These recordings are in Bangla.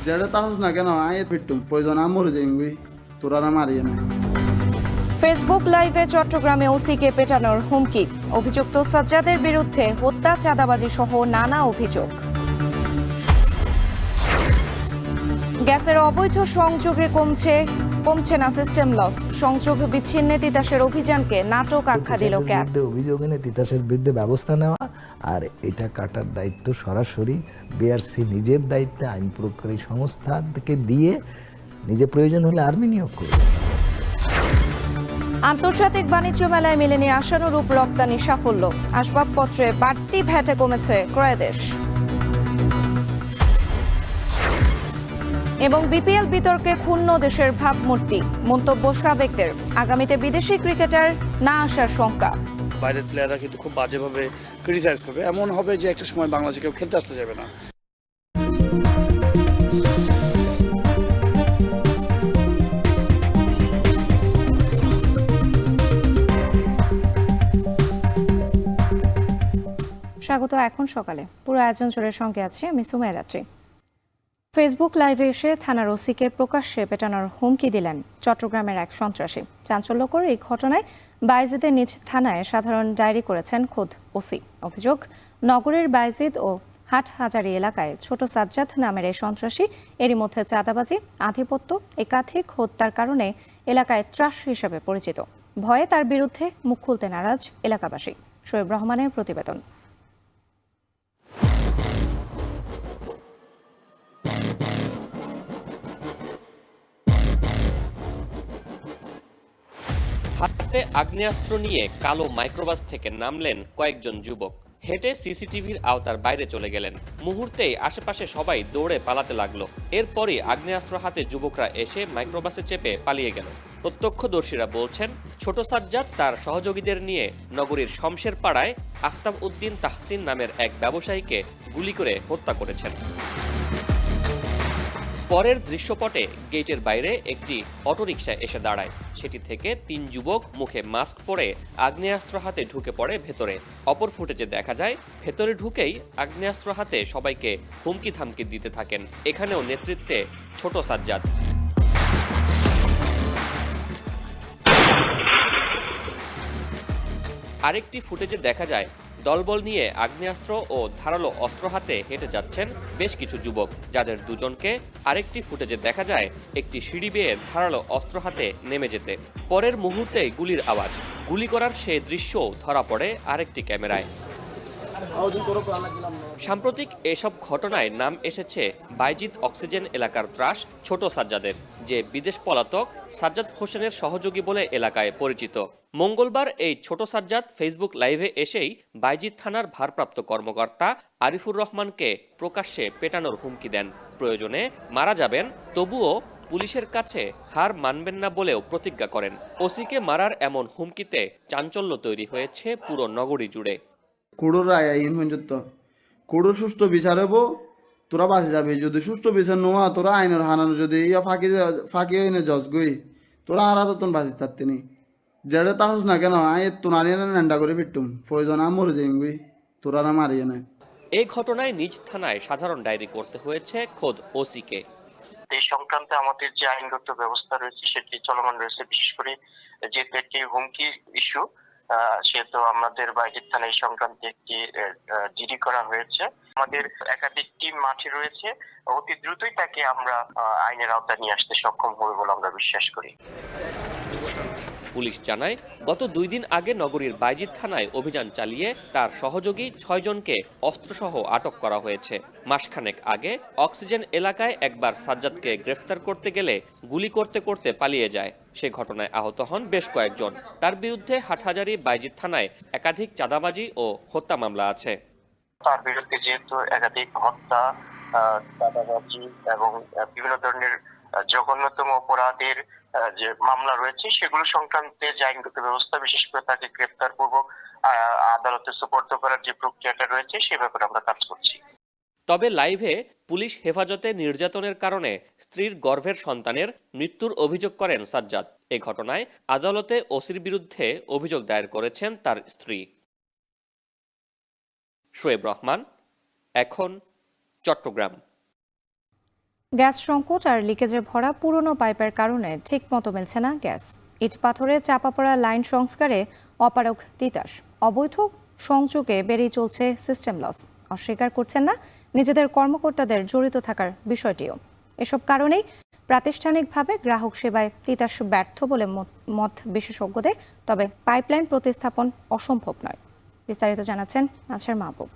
যেটা তাহস না কেন আয় ফিরতুম প্রয়োজন মরে যাই তোরা মারিয়ে না। ফেসবুক লাইভে চট্টগ্রামে ওসিকে পেটানোর হুমকি, অভিযুক্ত সাজ্জাদের বিরুদ্ধে হত্যা, চাঁদাবাজি সহ নানা অভিযোগ। গ্যাসের অবৈধ সংযোগে কমছে না সিস্টেম লস, সংযোগ বিচ্ছিন্নে তিতাসের অভিযানকে নাটক আখ্যা দিল ক্যাব। অভিযোগ এনে তিতাসের বিরুদ্ধে ব্যবস্থা নেওয়া, আর এটা কাটার দায়িত্ব সরাসরি বিআরসি নিজের দায়িত্বে আইন প্রয়োগকারী সংস্থাকে দিয়ে নিজে প্রয়োজন হলে আর্মি নিয়োগ করবে। আন্তর্জাতিক বাণিজ্য মেলায় মেলেনি আশানুরূপ রপ্তানি সাফল্য, আসবাবপত্রে বাড়তি ভ্যাটে কমেছে ক্রয় দেশ। এবং বিপিএল বিতর্কে ক্ষুণ্ণ দেশের ভাবমূর্তি, মন্তব্য সাবেকদের, আগামীতে বিদেশি ক্রিকেটার না আসার শঙ্কা। বাইরের প্লেয়াররা কিন্তু খুব বাজেভাবে ক্রিটিসাইজ করবে, এমন হবে যে একটা সময় বাংলাদেশে কেউ খেলতে আসতে যাবে না। স্বাগত এখন সকালে, পুরো আয়োজন জোরের সঙ্গে আছি আমি সুমাইয়া রাত্রি। ফেসবুক লাইভে এসে থানার ওসিকে প্রকাশ্যে পেটানোর হুমকি দিলেন চট্টগ্রামের এক সন্ত্রাসী। চাঞ্চল্যকর এই ঘটনায় বায়েজিদের নিজ থানায় সাধারণ ডায়েরি করেছেন খোদ ওসি। অভিযোগ, নগরের বায়েজিদ ও হাটহাজারী এলাকায় ছোট সাজ্জাদ নামের এই সন্ত্রাসী এরই মধ্যে চাঁদাবাজি, আধিপত্য, একাধিক হত্যার কারণে এলাকায় ত্রাস হিসেবে পরিচিত। ভয়ে তার বিরুদ্ধে মুখ খুলতে নারাজ এলাকাবাসী। শোয়েব রহমানের প্রতিবেদন। হাতে আগ্নেয়াস্ত্র নিয়ে কালো মাইক্রোবাস থেকে নামলেন কয়েকজন যুবক। হেঁটে সিসিটিভির আওতার বাইরে চলে গেলেন। মুহূর্তেই আশেপাশে সবাই দৌড়ে পালাতে লাগলো। এরপরই আগ্নেয়াস্ত্র হাতে যুবকরা এসে মাইক্রোবাসে চেপে পালিয়ে গেল। প্রত্যক্ষদর্শীরা বলছেন, ছোট সাজ্জাদ তার সহযোগীদের নিয়ে নগরীর শমশের পাড়ায় আফতাব উদ্দিন তাহসিন নামের এক ব্যবসায়ীকে গুলি করে হত্যা করেছেন। পরের দৃশ্যপটে গেটের বাইরে একটি অটোরিকশা এসে দাঁড়ায়। সেটি থেকে 3 যুবক মুখে মাস্ক পরে আগ্নেয়াস্ত্র হাতে ঢুকে পড়ে ভেতরে। অপর ফুটেজে দেখা যায়, ভেতরে ঢুকেই আগ্নেয়াস্ত্র হাতে সবাইকে হুমকি থামকি দিতে থাকেন। এখানেও নেতৃত্বে ছোট সাজ্জাদ। আরেকটি ফুটেজে দেখা যায়, দলবল নিয়ে আগ্নেয়াস্ত্র ও ধারালো অস্ত্র হাতে হেঁটে যাচ্ছেন বেশ কিছু যুবক, যাদের দুজনকে আরেকটি ফুটেজে দেখা যায় একটি সিঁড়ি বেয়ে ধারালো অস্ত্র হাতে নেমে যেতে। পরের মুহূর্তে গুলির আওয়াজ, গুলি করার সে দৃশ্য ধরা পড়ে আরেকটি ক্যামেরায়। সাম্প্রতিক এসব ঘটনায় নাম এসেছে বায়েজিদ অক্সিজেন এলাকার ত্রাস ছোট সাজ্জাদের, যে বিদেশ পলাতক সাজ্জাদ হোসেনের সহযোগী বলে এলাকায় পরিচিত। মঙ্গলবার এই ছোট সাজ্জাদ ফেসবুক লাইভে এসেই বায়েজিদ থানার ভারপ্রাপ্ত কর্মকর্তা আরিফুর রহমানকে প্রকাশ্যে পেটানোর হুমকি দেন। প্রয়োজনে মারা যাবেন, তবুও পুলিশের কাছে হার মানবেন না বলেও প্রতিজ্ঞা করেন। ওসিকে মারার এমন হুমকিতে চাঞ্চল্য তৈরি হয়েছে পুরো নগরী জুড়ে। কুড়োর রায় আইন পর্যন্ত কুড়োর সুষ্ঠু বিচার হবো, তোরা বাঁচে যাবে। যদি সুষ্ঠু বিচার নোয়া তোরা আইনের হানানো যদি ইয়া ফাঁকি আইনে জজ গই তোরা আর তখন বাঁচি থাকতে নি। যেটা তাহস না কেন আয় তোনারি নেন্ডা করে ফিরতুম প্রয়োজন মরে যাই তোরা মারিয়ে না। এই ঘটনায় নিজ থানায় সাধারণ ডায়েরি করতে হয়েছে খোদ ওসিকে। এই সংক্রান্তে আমাদের যে আইনগত ব্যবস্থা রয়েছে সেটি চলমান রয়েছে। বিশেষ করে যেহেতু একটি হুমকি ইস্যু, সেহেতু আমাদের বায়েজিদ থানায় এই সংক্রান্তে একটি জিডি করা হয়েছে। আমাদের একাধিক টিম মাঠে রয়েছে, অতি দ্রুতই তাকে আমরা আইনের আওতায় নিয়ে আসতে সক্ষম হবে বলে আমরা বিশ্বাস করি। পুলিশ জানায়, গত 2 দিন আগে নগরীর বায়েজিদ থানায় অভিযান চালিয়ে তার সহযোগী 6 জনকে অস্ত্রসহ আটক করা হয়েছে। মাসখানেক আগে অক্সিজেন এলাকায় একবার সাজ্জাদকে গ্রেফতার করতে গেলে গুলি করতে করতে পালিয়ে যায়। সে ঘটনায় আহত হন বেশ কয়েকজন। তার বিরুদ্ধে হাটহাজারী বায়েজিদ থানায় একাধিক চাঁদাবাজি ও হত্যা মামলা আছে। তার বিরুদ্ধে যেহেতু একাধিক হত্যা, চাঁদাবাজি এবং বিভিন্ন ধরনের জঘন্যতম অপরাধের যে মামলা রয়েছে, সেগুলো সংক্রান্তে যে আইনগত ব্যবস্থা, বিশেষ করে তাকে গ্রেপ্তার পূর্বক আদালতে সুপর্দ করার যে প্রক্রিয়াটা রয়েছে সে ব্যাপারে আমরা কাজ করছি। তবে লাইভে পুলিশ হেফাজতে নির্যাতনের কারণে স্ত্রীর গর্ভের সন্তানের মৃত্যুর অভিযোগ করেন সাজ্জাদ। এ ঘটনায় আদালতে ওসির বিরুদ্ধে অভিযোগ দায়ের করেছেন তার স্ত্রী। শোয়েব রহমান, এখন, চট্টগ্রাম। গ্যাস সংকট আর লিকেজে ভরা পুরনো পাইপের কারণে ঠিকমতো মিলছে না গ্যাস। ইট পাথরে চাপা পড়া লাইন সংস্কারে অপারগ তিতাস। অবৈধ সংযোগে বেড়েই চলছে সিস্টেম লস। অস্বীকার করছেন না নিজেদের কর্মকর্তাদের জড়িত থাকার বিষয়টিও। এসব কারণেই প্রাতিষ্ঠানিকভাবে গ্রাহক সেবায় তিতাস ব্যর্থ বলে মত বিশেষজ্ঞদের। তবে পাইপলাইন প্রতিস্থাপন অসম্ভব নয়। বিস্তারিত জানাচ্ছেন নাছের মাহবুব।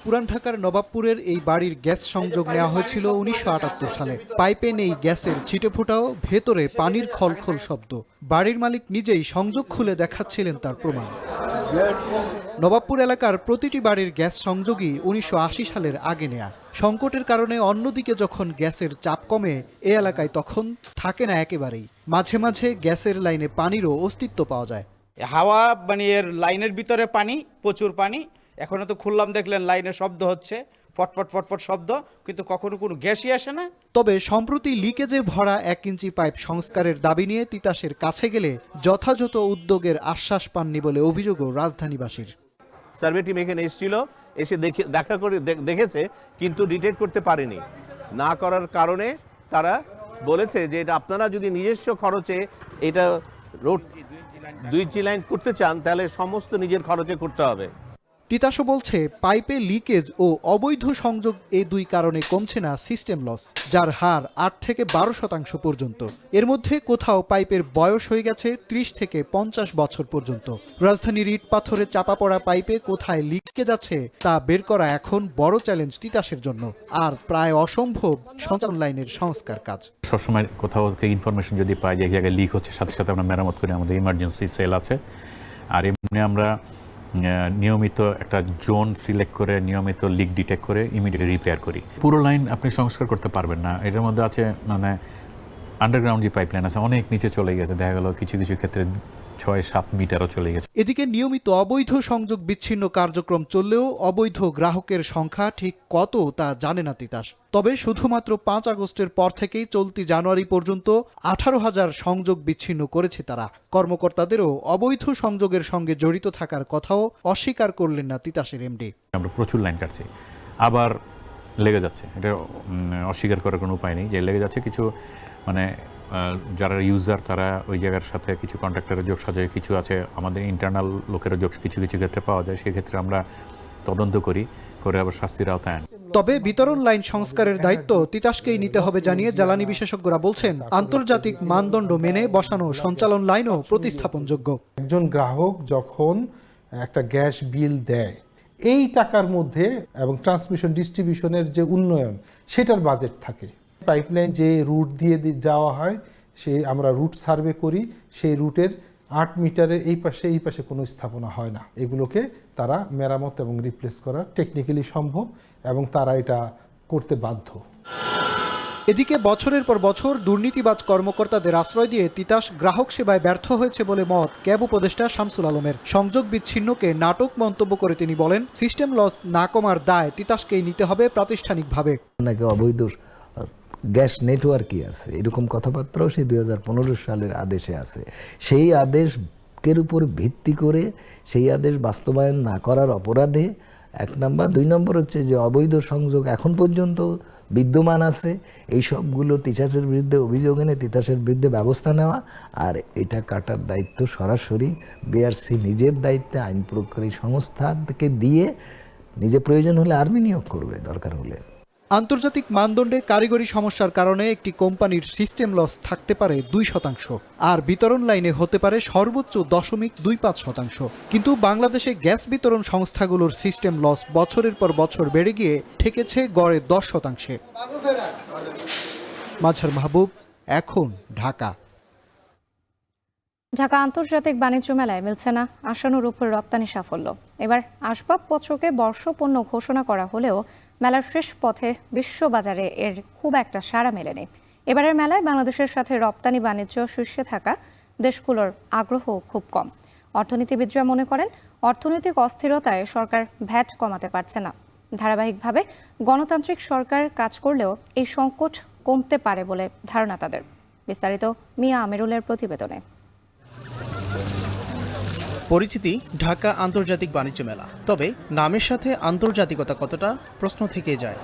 পুরান ঢাকার নবাবপুরের এই বাড়ির গ্যাস সংযোগ নেওয়া হয়েছিল ১৯৭৮ সালে। পাইপে নেই গ্যাসের ছিটেফোঁটাও, ভেতরে পানির খলখল শব্দ। বাড়ির মালিক নিজেই সংযোগ খুলে দেখাচ্ছিলেন তার প্রমাণ। নবাবপুর এলাকার প্রতিটি বাড়ির গ্যাস সংযোগই ১৯৮০ সালের আগে নেয়া। সংকটের কারণে অন্যদিকে যখন গ্যাসের চাপ কমে এ এলাকায় তখন থাকে না একেবারেই। মাঝে মাঝে গ্যাসের লাইনে পানিরও অস্তিত্ব পাওয়া যায়। হাওয়া মানে এর লাইনের ভিতরে পানি, প্রচুর পানি। এখনো তো খুললাম, দেখলেন লাইনের শব্দ হচ্ছে, ফটফট ফটফট শব্দ, কিন্তু কখনো কোনো গ্যাসই আসে না। তবে সম্প্রতি লিকেজে ভরা ১ ইঞ্চি পাইপ সংস্কারের দাবি নিয়ে তিতাসের কাছে গেলে যথাযথ উদ্যোগের আশ্বাস পাননি বলে অভিযোগও রাজধানীবাসীর। সার্ভে টিম এখানে এসেছিল, এসে দেখা করে দেখেছে, কিন্তু ডিটেক্ট করতে পারেনি। না করার কারণে তারা বলেছে যে এটা আপনারা যদি নিজস্ব খরচে এটা রোড 2 ইঞ্চি লাইন করতে চান তাহলে সমস্ত নিজের খরচে করতে হবে। তিতাসও বলছে পাইপে লিকেজ ও অবৈধ সংযোগ এই দুই কারণে কমছে না সিস্টেম লস, যার হার ৮ থেকে ১২% পর্যন্ত। এর মধ্যে কোথাও পাইপের বয়স হয়ে গেছে ৩০ থেকে ৫০ বছর পর্যন্ত। রাজধানীর ইট পাথরে চাপা পড়া পাইপে কোথায় লিকেজ আছে তা বের করা এখন বড় চ্যালেঞ্জ তিতাসের জন্য। আর প্রায় অসম্ভব সঞ্চালন লাইনের সংস্কার কাজ। সবসময় কোথাও থেকে ইনফরমেশন যদি পাই যে এক জায়গায় লিক হচ্ছে, সাথে সাথে আমরা মেরামত করি। আমাদের ইমার্জেন্সি সেল আছে। আর এমনি আমরা নিয়মিত একটা জোন সিলেক্ট করে নিয়মিত লিক ডিটেক্ট করে ইমিডিয়েটলি রিপেয়ার করি। পুরো লাইন আপনি সংস্কার করতে পারবেন না। এটার মধ্যে আছে মানে আন্ডারগ্রাউন্ড যে পাইপলাইন আছে অনেক নিচে চলে গেছে, দেখা গেল কিছু কিছু ক্ষেত্রে ৬-৭ মিটারও চলে গেছে। এদিকে নিয়মিত অবৈধ সংযোগ বিচ্ছিন্ন কার্যক্রম চললেও অবৈধ গ্রাহকের সংখ্যা ঠিক কত তা জানে না তিতাস। তবে শুধুমাত্র ৫ আগস্টের পর থেকেই চলতি জানুয়ারি পর্যন্ত ১৮,০০০ সংযোগ বিচ্ছিন্ন করেছে তারা। কর্মকর্তাদেরও অবৈধ সংযোগের সঙ্গে জড়িত থাকার কথাও অস্বীকার করলেন না তিতাসের এমডি। আমরা প্রচুর লাইন কাটছি, আবার লেগে যাচ্ছে। এটা অস্বীকার করার কোনো উপায় নেই যে লেগে যাচ্ছে। কিছু মানে যারা ইউজার তারা ওই জায়গার সাথে কিছু কন্ট্রাক্টরের যোগ সাজায়, কিছু আছে আমাদের ইন্টারনাল লোকেরও যোগ কিছু কিছু ক্ষেত্রে পাওয়া যায়। সেক্ষেত্রে আমরা তদন্ত করি, করে আবার শাস্তির আওতায় আনি। তবে বিতরণ লাইন সংস্কারের দায়িত্ব তিতাসকেই নিতে হবে জানিয়ে জ্বালানি বিশেষজ্ঞরা বলছেন আন্তর্জাতিক মানদণ্ড মেনে বসানো সঞ্চালন লাইনও প্রতিস্থাপনযোগ্য। একজন গ্রাহক যখন একটা গ্যাস বিল দেয়, এই টাকার মধ্যে এবং ট্রান্সমিশন ডিস্ট্রিবিউশনের যে উন্নয়ন সেটার বাজেট থাকে। পাইপলাইন যে রুট দিয়ে যাওয়া হয় সেই আমরা রুট সার্ভে করি, সেই রুটের ৮ মিটারের এই পাশে কোনো স্থাপনা হয় না। এগুলোকে তারা মেরামত এবং রিপ্লেস করা টেকনিক্যালি সম্ভব এবং তারা এটা করতে বাধ্য। এদিকে বছরের পর বছর দুর্নীতিবাজ কর্মকর্তাদের আশ্রয় দিয়ে তিতাস গ্রাহক সেবায় ব্যর্থ হয়েছে বলে মত ক্যাব উপদেষ্টা শামসুল আলমের। সংযোগ বিচ্ছিন্নকে নাটক মন্তব্য করে তিনি বলেন, সিস্টেম লস না কমার দায় তিতাসকেই নিতে হবে প্রাতিষ্ঠানিকভাবে। নাকি অবৈধ গ্যাস নেটওয়ার্কই আছে, এরকম কথাবার্তাও সেই 2015 সালের আদেশে আছে। সেই আদেশের উপর ভিত্তি করে সেই আদেশ বাস্তবায়ন না করার অপরাধে 1 নম্বর, 2 নম্বর হচ্ছে যে অবৈধ সংযোগ এখন পর্যন্ত বিদ্যমান আছে, এই সবগুলো তিতাসের বিরুদ্ধে অভিযোগ এনে তিতাসের বিরুদ্ধে ব্যবস্থা নেওয়া। আর এটা কাটার দায়িত্ব সরাসরি বিআরসি নিজের দায়িত্বে আইন প্রয়োগকারী সংস্থাকে দিয়ে নিজে প্রয়োজন হলে আর্মি নিয়োগ করবে দরকার হলে। আন্তর্জাতিক মানদণ্ডে কারিগরি সমস্যার কারণে একটি কোম্পানির সিস্টেম লস থাকতে পারে 2% আর বিতরণ লাইনে হতে পারে সর্বোচ্চ 0.25%। কিন্তু বাংলাদেশে গ্যাস বিতরণ সংস্থাগুলোর সিস্টেম লস বছরের পর বছর বেড়ে গিয়ে ঠেকেছে গড়ে 10%। মাঝার মাহবুব, এখন ঢাকা। ঢাকা আন্তর্জাতিক বাণিজ্য মেলায় মিলছে না আশানুরূপ রপ্তানি সাফল্য। এবার আসবাবপত্রকে বর্ষপণ্য ঘোষণা করা হলেও মেলার শেষ পথে বিশ্ববাজারে এর খুব একটা সাড়া মেলেনি। এবারের মেলায় বাংলাদেশের সাথে রপ্তানি বাণিজ্য শীর্ষে থাকা দেশগুলোর আগ্রহ খুব কম। অর্থনীতিবিদরা মনে করেন অর্থনৈতিক অস্থিরতায় সরকার ভ্যাট কমাতে পারছে না। ধারাবাহিকভাবে গণতান্ত্রিক সরকার কাজ করলেও এই সংকট কমতে পারে বলে ধারণা তাদের। বিস্তারিত মিয়া আমিরুলের প্রতিবেদনে। পরিচিতি ঢাকা আন্তর্জাতিক বাণিজ্য মেলা, তবে নামের সাথে আন্তর্জাতিকতা কতটা প্রশ্ন থেকে যায়।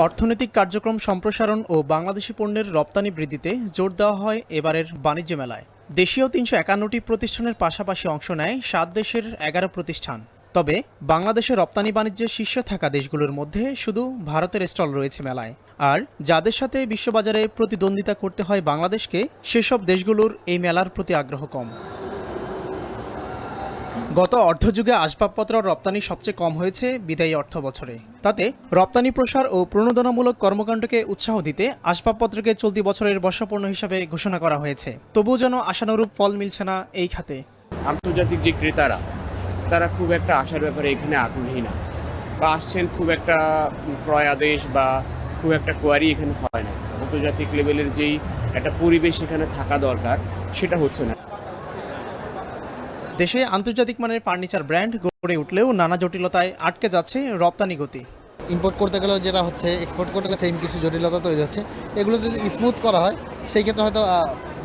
অর্থনৈতিক কার্যক্রম সম্প্রসারণ ও বাংলাদেশি পণ্যের রপ্তানি বৃদ্ধিতে জোর দেওয়া হয় এবারের বাণিজ্য মেলায়। দেশীয় ৩৫১টি প্রতিষ্ঠানের পাশাপাশি অংশ নেয় ৭ দেশের ১১ প্রতিষ্ঠান। তবে বাংলাদেশের রপ্তানি বাণিজ্যের শীর্ষে থাকা দেশগুলোর মধ্যে শুধু ভারতের স্টল রয়েছে মেলায়। আর যাদের সাথে বিশ্ববাজারে প্রতিদ্বন্দ্বিতা করতে হয় বাংলাদেশকে, সেসব দেশগুলোর এই মেলার প্রতি আগ্রহ কম। গত অর্ধযুগে আসবাবপত্র রপ্তানি সবচেয়ে কম হয়েছে বিদায়ী অর্থ বছরে। তাতে রপ্তানি প্রসার ও প্রণোদনামূলক কর্মকাণ্ডকে উৎসাহ দিতে আসবাবপত্রকে চলতি বছরের বর্ষপণ্য হিসাবে ঘোষণা করা হয়েছে। তবুও যেন আশানুরূপ ফল মিলছে না এই খাতে। আন্তর্জাতিক যে ক্রেতারা, তারা খুব একটা আসার ব্যাপারে এখানে আগ্রহী না, বা আসছেন খুব একটা ক্রয় আদেশ বা খুব একটা কোয়ারি এখানে হয় না। আন্তর্জাতিক লেভেলের যেই একটা পরিবেশ এখানে থাকা দরকার, সেটা হচ্ছে না। দেশে আন্তর্জাতিক মানের ফার্নিচার ব্র্যান্ড গড়ে উঠলেও নানা জটিলতায় আটকে যাচ্ছে রপ্তানি গতি। ইম্পোর্ট করতে গেলেও যেটা হচ্ছে, এক্সপোর্ট করতে গেলে সেম কিছু জটিলতা তৈরি হচ্ছে। এগুলো যদি স্মুথ করা হয়, সেই ক্ষেত্রে হয়তো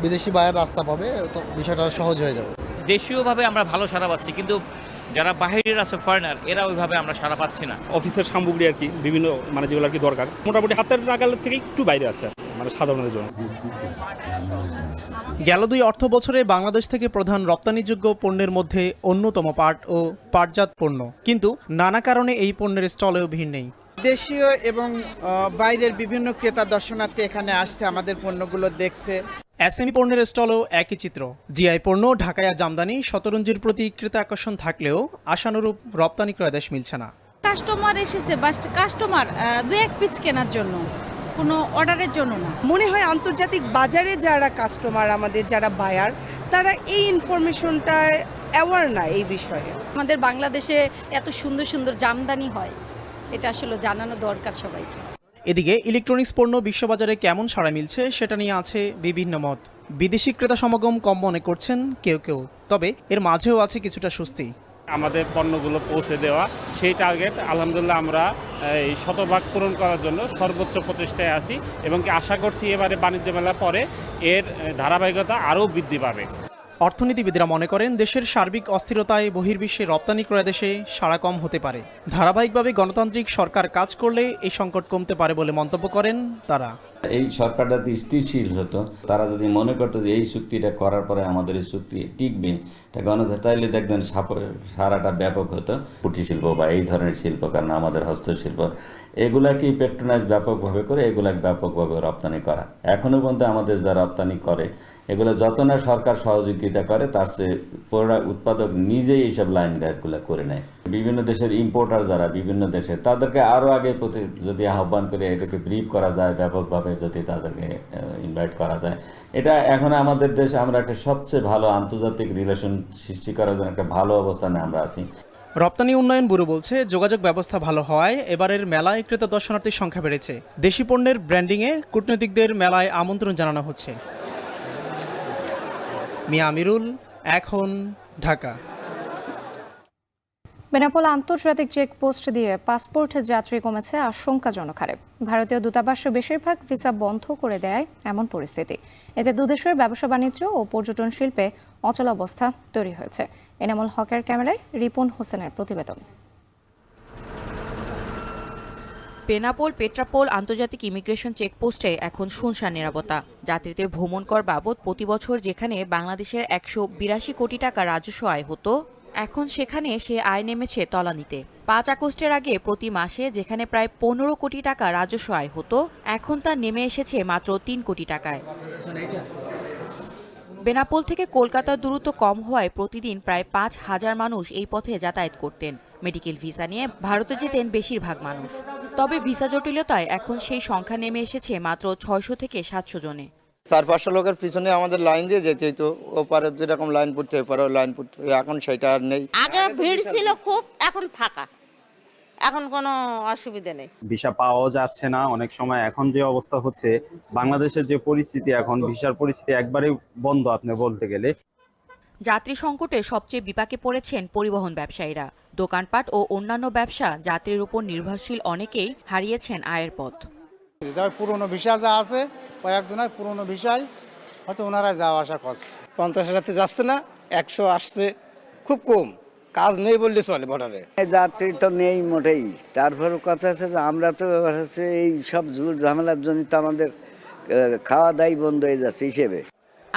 বিদেশি বায়ের রাস্তা পাবে, তো বিষয়টা সহজ হয়ে যাবে। দেশীয়ভাবে আমরা ভালো সাড়া পাচ্ছি, কিন্তু যারা বাহিরের আছে ফরেনার, এরা ওইভাবে আমরা সাড়া পাচ্ছি না। অফিসের সামগ্রী আর কি, বিভিন্ন মানে যেগুলো আর কি দরকার, মোটামুটি হাতের নাগালের থেকে একটু বাইরে আছে মানে সাধারণের জন্য। গেল ২ অর্থ বছরে বাংলাদেশ থেকে প্রধান রপ্তানিযোগ্য পণ্যের মধ্যে অন্যতম পাট ও পাটজাত পণ্য, কিন্তু নানা কারণে এই পণ্যের স্টলেও ভিড় নেই। দেশীয় এবং বাইরের বিভিন্ন ক্রেতা দর্শনার্থী এখানে আসছে, আমাদের পণ্যগুলো দেখছে। এসএমই পণ্যের স্টলেও একই চিত্র। জিআই পণ্য, ঢাকায়া জামদানি, শতরঞ্জির প্রতি ক্রেতা আকর্ষণ থাকলেও আশানুরূপ রপ্তানি ক্রয়াদেশ মিলছে না। কাস্টমার এসেছে, বাস কাস্টমার ২-১ পিস কেনার জন্য, কোনো অর্ডারের জন্য না। মনে হয় আন্তর্জাতিক বাজারে যারা কাস্টমার, আমাদের যারা বায়ার, তারা এই ইনফরমেশনটা অ্যাওয়ার না এই বিষয়ে। আমাদের বাংলাদেশে এত সুন্দর সুন্দর জামদানি হয়, এটা আসলে জানানো দরকার সবাইকে। এদিকে ইলেকট্রনিক্স পণ্য বিশ্ববাজারে কেমন সাড়া মিলছে সেটা নিয়ে আছে বিভিন্ন মত। বিদেশি ক্রেতা সমাগম কম মনে করছেন কেউ কেউ, তবে এর মাঝেও আছে কিছুটা স্বস্তি। আমাদের পণ্যগুলো পৌঁছে দেওয়া, সেই টার্গেট আলহামদুলিল্লাহ আমরা এই শতভাগ পূরণ করার জন্য সর্বোচ্চ প্রচেষ্টায় আছি, এবং কি আশা করছি এবারে বাণিজ্য মেলার পরে এর ধারাবাহিকতা আরও বৃদ্ধি পাবে। অর্থনীতিবিদরা মনে করেন দেশের সার্বিক অস্থিরতায় বহির্বিশ্বে রপ্তানি ক্রয়াদেশে সাড়া কম হতে পারে। ধারাবাহিকভাবে গণতান্ত্রিক সরকার কাজ করলে এই সংকট কমতে পারে বলে মন্তব্য করেন তারা। এই সরকারটা যদি স্থিরশীল হতো, তারা যদি মনে করতো যে এই চুক্তিটা করার পরে আমাদের এই চুক্তি টিকবে, এটা গণতন্ত্র, তাইলে দেখবেন সারাটা ব্যাপক হতো। কুটির শিল্প বা এই ধরনের শিল্প, কারণ আমাদের হস্তশিল্প, এগুলাকে প্যাট্রোনাইজ ব্যাপকভাবে করে এগুলাকে ব্যাপকভাবে রপ্তানি করা। এখনও পর্যন্ত আমাদের যা রপ্তানি করে, এগুলো যত না সরকার সহযোগিতা করে, তার চেয়ে উৎপাদক নিজেই এইসব লাইন গাইডগুলো করে নেয়। বিভিন্ন দেশের ইম্পোর্টার যারা বিভিন্ন দেশের, তাদেরকে আরও আগে যদি আহ্বান করে এটাকে ব্রিফ করা যায়, ব্যাপকভাবে যদি তাদেরকে ইনভাইট করা যায়, এটা এখন আমাদের দেশে আমরা একটা সবচেয়ে ভালো আন্তর্জাতিক রিলেশন সৃষ্টি করার জন্য একটা ভালো অবস্থানে আমরা আছি। রপ্তানি উন্নয়ন ব্যুরো বলছে, যোগাযোগ ব্যবস্থা ভালো হওয়ায় এবারের মেলায় ক্রেতা দর্শনার্থীর সংখ্যা বেড়েছে। দেশি পণ্যের ব্র্যান্ডিংয়ে কূটনীতিকদের মেলায় আমন্ত্রণ জানানো হচ্ছে। মিয়া আমিরুল, এখন, ঢাকা। বেনাপোল আন্তর্জাতিক চেকপোস্ট দিয়ে পাসপোর্ট যাত্রী কমেছে আশঙ্কাজনক হারে। ভারতীয় দূতাবাস বেশিরভাগ ভিসা বন্ধ করে দেয় এমন পরিস্থিতি। এতে দুদেশের ব্যবসা বাণিজ্য ও পর্যটন শিল্পে অচলাবস্থা তৈরি হয়েছে। এনামুল হকের ক্যামেরায় রিপন হোসেনের প্রতিবেদন। বেনাপোল পেট্রাপোল আন্তর্জাতিক ইমিগ্রেশন চেকপোস্টে এখন শুনশান নিরাপত্তা। যাত্রীদের ভ্রমণ কর বাবদ প্রতি বছর যেখানে বাংলাদেশের ১৮২ কোটি টাকা রাজস্ব আয় হতো, এখন সেখানে সে আয় নেমেছে তলানিতে। ৫ আগস্টের আগে প্রতি মাসে যেখানে প্রায় ১৫ কোটি টাকা রাজস্ব আয় হতো, এখন তা নেমে এসেছে মাত্র ৩ কোটি টাকায়। বেনাপোল থেকে কলকাতার দূরত্ব কম হওয়ায় প্রতিদিন প্রায় ৫,০০০ মানুষ এই পথে যাতায়াত করতেন। মেডিকেল ভিসা নিয়ে ভারতে যেতেন বেশিরভাগ মানুষ। তবে ভিসা জটিলতায় এখন সেই সংখ্যা নেমে এসেছে মাত্র ৬০০ থেকে ৭০০ জনে। ৪-৫০০ লোকের পিছনে আমাদের লাইন দিয়ে যেতে হতো, ওপারে যেরকম লাইন পড়তে ওপারে লাইন পড়তে, এখন সেটা আর নেই। আগে ভিড় ছিল খুব, এখন ফাঁকা, এখন কোনো অসুবিধা নেই। ভিসা পাওয়া যাচ্ছে না অনেক সময়। এখন যে অবস্থা হচ্ছে, বাংলাদেশের যে পরিস্থিতি, এখন ভিসার পরিস্থিতি একবারেই বন্ধ আপনি বলতে গেলে। যাত্রী সংকটে সবচেয়ে বিপাকে পড়েছেন পরিবহন ব্যবসায়ীরা। দোকানপাট ও অন্যান্য ব্যবসা যাত্রীর উপর নির্ভরশীল অনেকেই হারিয়েছেন আয়ের পথ। পুরনো ভিসা যা আছে, কয়েকজনের পুরনো ভিসায় হয়তো ওনারা যাওয়া আসা করছে। 50,000 যাচ্ছে না, 100 আসছে, খুব কম। কাজ নেই বললে চলে বর্ডারে। যাত্রী তো নেই মোটেই। তারপর কথা আছে যে আমরা তো হচ্ছে এই সব ঝুল ঝামেলার জন্য তো আমাদের খাওয়া দাওয়াই বন্ধ হয়ে যাচ্ছে হিসেবে।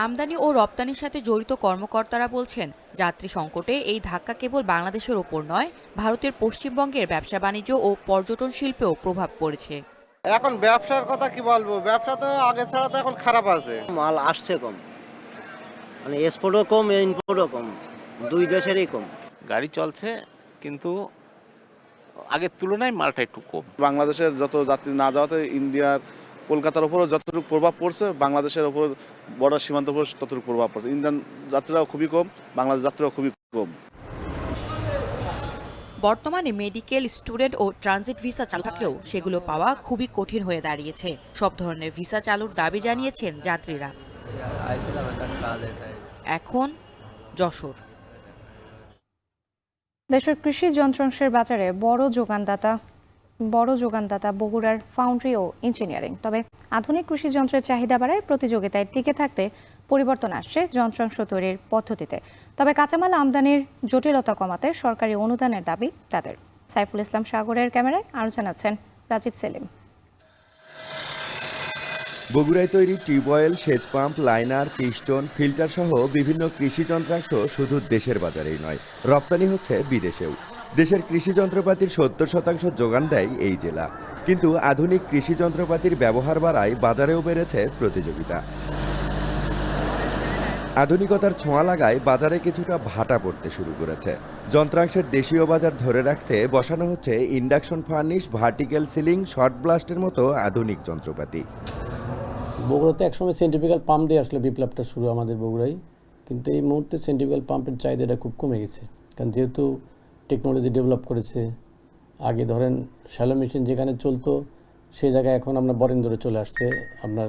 আমদানি ও রপ্তানির সাথে জড়িত কর্মকর্তারা বলছেন, যাত্রী সংকটে এই ধাক্কা কেবল বাংলাদেশের ওপর নয়, ভারতের পশ্চিমবঙ্গের ব্যবসা বাণিজ্য ও পর্যটন শিল্পেও প্রভাব পড়েছে। এখন ব্যবসার কথা কি বলবো, ব্যবসা তো আগে ছাড়া তো এখন খারাপ আছে। মাল আসছে কম, মানে এক্সপোর্টও কম, ইম্পোর্টও কম, দুই দেশেরই কম। গাড়ি চলছে কিন্তু আগের তুলনায় মালটা একটু কম। বাংলাদেশের যত যাত্রী না যাওয়াতে ইন্ডিয়ার কলকাতার উপরও যতটুকু প্রভাব পড়ছে, বাংলাদেশের উপর বর্ডার সীমান্তের উপর ততটুকু প্রভাব পড়ছে। ইন্ডিয়ান যাত্রীরাও খুবই কম, বাংলাদেশ যাত্রীরাও খুবই কম। বর্তমানে মেডিকেল, স্টুডেন্ট ও ট্রানজিট ভিসা চালু থাকলেও সেগুলো পাওয়া খুবই কঠিন হয়ে দাঁড়িয়েছে। সব ধরনের ভিসা চালুর দাবি জানিয়েছেন যাত্রীরা। এখন যশোর। দেশের কৃষি যন্ত্রাংশের বাজারে বড় যোগানদাতা বগুড়ার ফাউন্ড্রি ও ইঞ্জিনিয়ারিং। তবে আধুনিক কৃষি যন্ত্রের চাহিদা বাড়ায় প্রতিযোগিতায় টিকে থাকতে পরিবর্তন আসছে যন্ত্রাংশ তৈরির পদ্ধতিতে। তবে কাঁচামাল আমদানির জটিলতা কমাতে সরকারি অনুদানের দাবি তাদের। সাইফুল ইসলাম সাগরের ক্যামেরায় আরও জানাচ্ছেন রাজীব সেলিম। বগুড়ায় তৈরি টিউবওয়েল, সেচ পাম্প, লাইনার, পিস্টন, ফিল্টার সহ বিভিন্ন কৃষি যন্ত্রাংশ শুধু দেশের বাজারেই নয়, রপ্তানি হচ্ছে বিদেশেও। দেশের কৃষি যন্ত্রপাতির 70% যোগান দেয় এই জেলা। কিন্তু আধুনিক কৃষি যন্ত্রপাতির ব্যবহার বাড়ায় বাজারেও বেড়েছে প্রতিযোগিতা। আধুনিকতার ছোঁয়া লাগায় বাজারে কিছুটা ভাটা পড়তে শুরু করেছে। যন্ত্রাংশের দেশীয় বাজার ধরে রাখতে বসানো হচ্ছে induction furnace, vertical sealing, shot ব্লাস্টের মতো আধুনিক যন্ত্রপাতি। বগুড়াতে একসময় সেন্ট্রিফিউগাল পাম্প দিয়ে আসলে বিপ্লবটা শুরু আমাদের বগুড়ায়, কিন্তু এই মুহূর্তে সেন্ট্রিফিউগাল পাম্পের চাহিদাটা খুব কমে গেছে। কারণ যেহেতু টেকনোলজি ডেভেলপ করেছে, আগে ধরেন শ্যালো মেশিন যেখানে চলতো সেই জায়গায় এখন আমরা বরেন্দ্রে চলে আসছে আপনার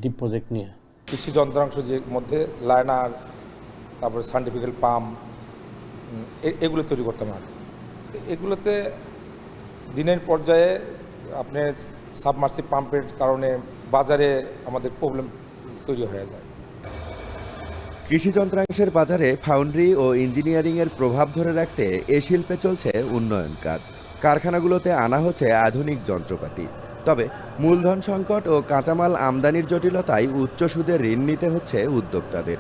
ডিপ প্রজেক্ট নিয়ে। কৃষি যন্ত্রাংশ যে মধ্যে লাইনার, তারপরে সাইন্টিফিক্যাল পাম্প, এগুলো তৈরি করতাম আগে। এগুলোতে দিনের পর্যায়ে আপনার সাবমার্সিভ পাম্পের কারণে বাজারে আমাদের প্রবলেম তৈরি হয়ে যায়। কৃষি যন্ত্রাংশের বাজারে ফাউন্ড্রি ও ইঞ্জিনিয়ারিংয়ের প্রভাব ধরে রাখতে এ শিল্পে চলছে উন্নয়ন কাজ। কারখানাগুলোতে আনা হচ্ছে আধুনিক যন্ত্রপাতি। তবে মূলধন সংকট ও কাঁচামাল আমদানির জটিলতায় উচ্চ সুদে ঋণ নিতে হচ্ছে উদ্যোক্তাদের।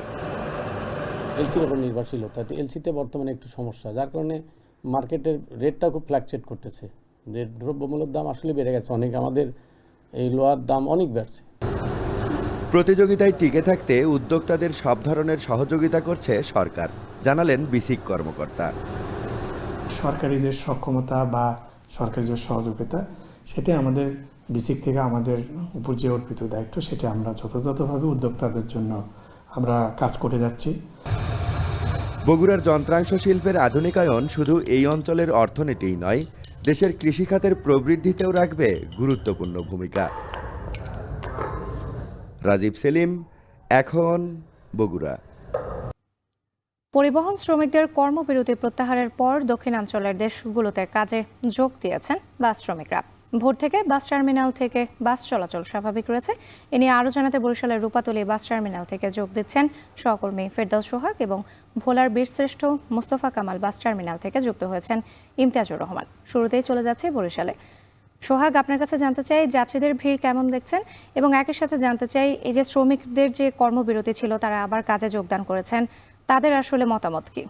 এলসির উপর নির্ভরশীলতা, এলসিতে বর্তমানে একটু সমস্যা, যার কারণে মার্কেটের রেটটা খুব ফ্ল্যাকচুয়েট করতেছে। যে দ্রব্যমূল্যের দাম আসলে বেড়ে গেছে অনেক, আমাদের এই লোহার দাম অনেক বাড়ছে। প্রতিযোগিতায় টিকে থাকতে উদ্যোক্তাদের সব ধরনের সহযোগিতা করছে সরকার, জানালেন বিসিক কর্মকর্তা। সরকারি যে সক্ষমতা বা সরকারি যে সহযোগিতা, সেটা আমাদের বিসিক থেকে আমাদের উপর যে অর্পিত দায়িত্ব, সেটা আমরা যথাযথভাবে উদ্যোক্তাদের জন্য আমরা কাজ করে যাচ্ছি। বগুড়ার যন্ত্রাংশ শিল্পের আধুনিকায়ন শুধু এই অঞ্চলের অর্থনীতিই নয়, দেশের কৃষিখাতের প্রবৃদ্ধিতেও রাখবে গুরুত্বপূর্ণ ভূমিকা। রাজীব সেলিম, এখন, বগুড়া। পরিবহন শ্রমিকদের কর্মবিরতি প্রত্যাহারের পর দক্ষিণাঞ্চলের দেশগুলোতে কাজে যোগ দিয়েছেন বাস শ্রমিকরা। ভোর থেকে বাস টার্মিনাল থেকে বাস চলাচল স্বাভাবিক রয়েছে। এ নিয়ে আরও জানাতে বরিশালের রূপাতলী বাস টার্মিনাল থেকে যোগ দিচ্ছেন সহকর্মী ফেরদৌস সোহাগ, এবং ভোলার বীরশ্রেষ্ঠ মোস্তফা কামাল বাস টার্মিনাল থেকে যুক্ত হয়েছেন ইমতিয়াজুর রহমান। শুরুতেই চলে যাচ্ছে বরিশালে। সোহাগ, আপনার কাছে জানতে চাই যাত্রীদের ভিড় কেমন দেখছেন, এবং একই সাথে জানতে চাই এই যে শ্রমিকদের যে কর্মবিরতি ছিল তারা আবার কাজে যোগদান করেছেন, তাদের আসলে মতামত কি?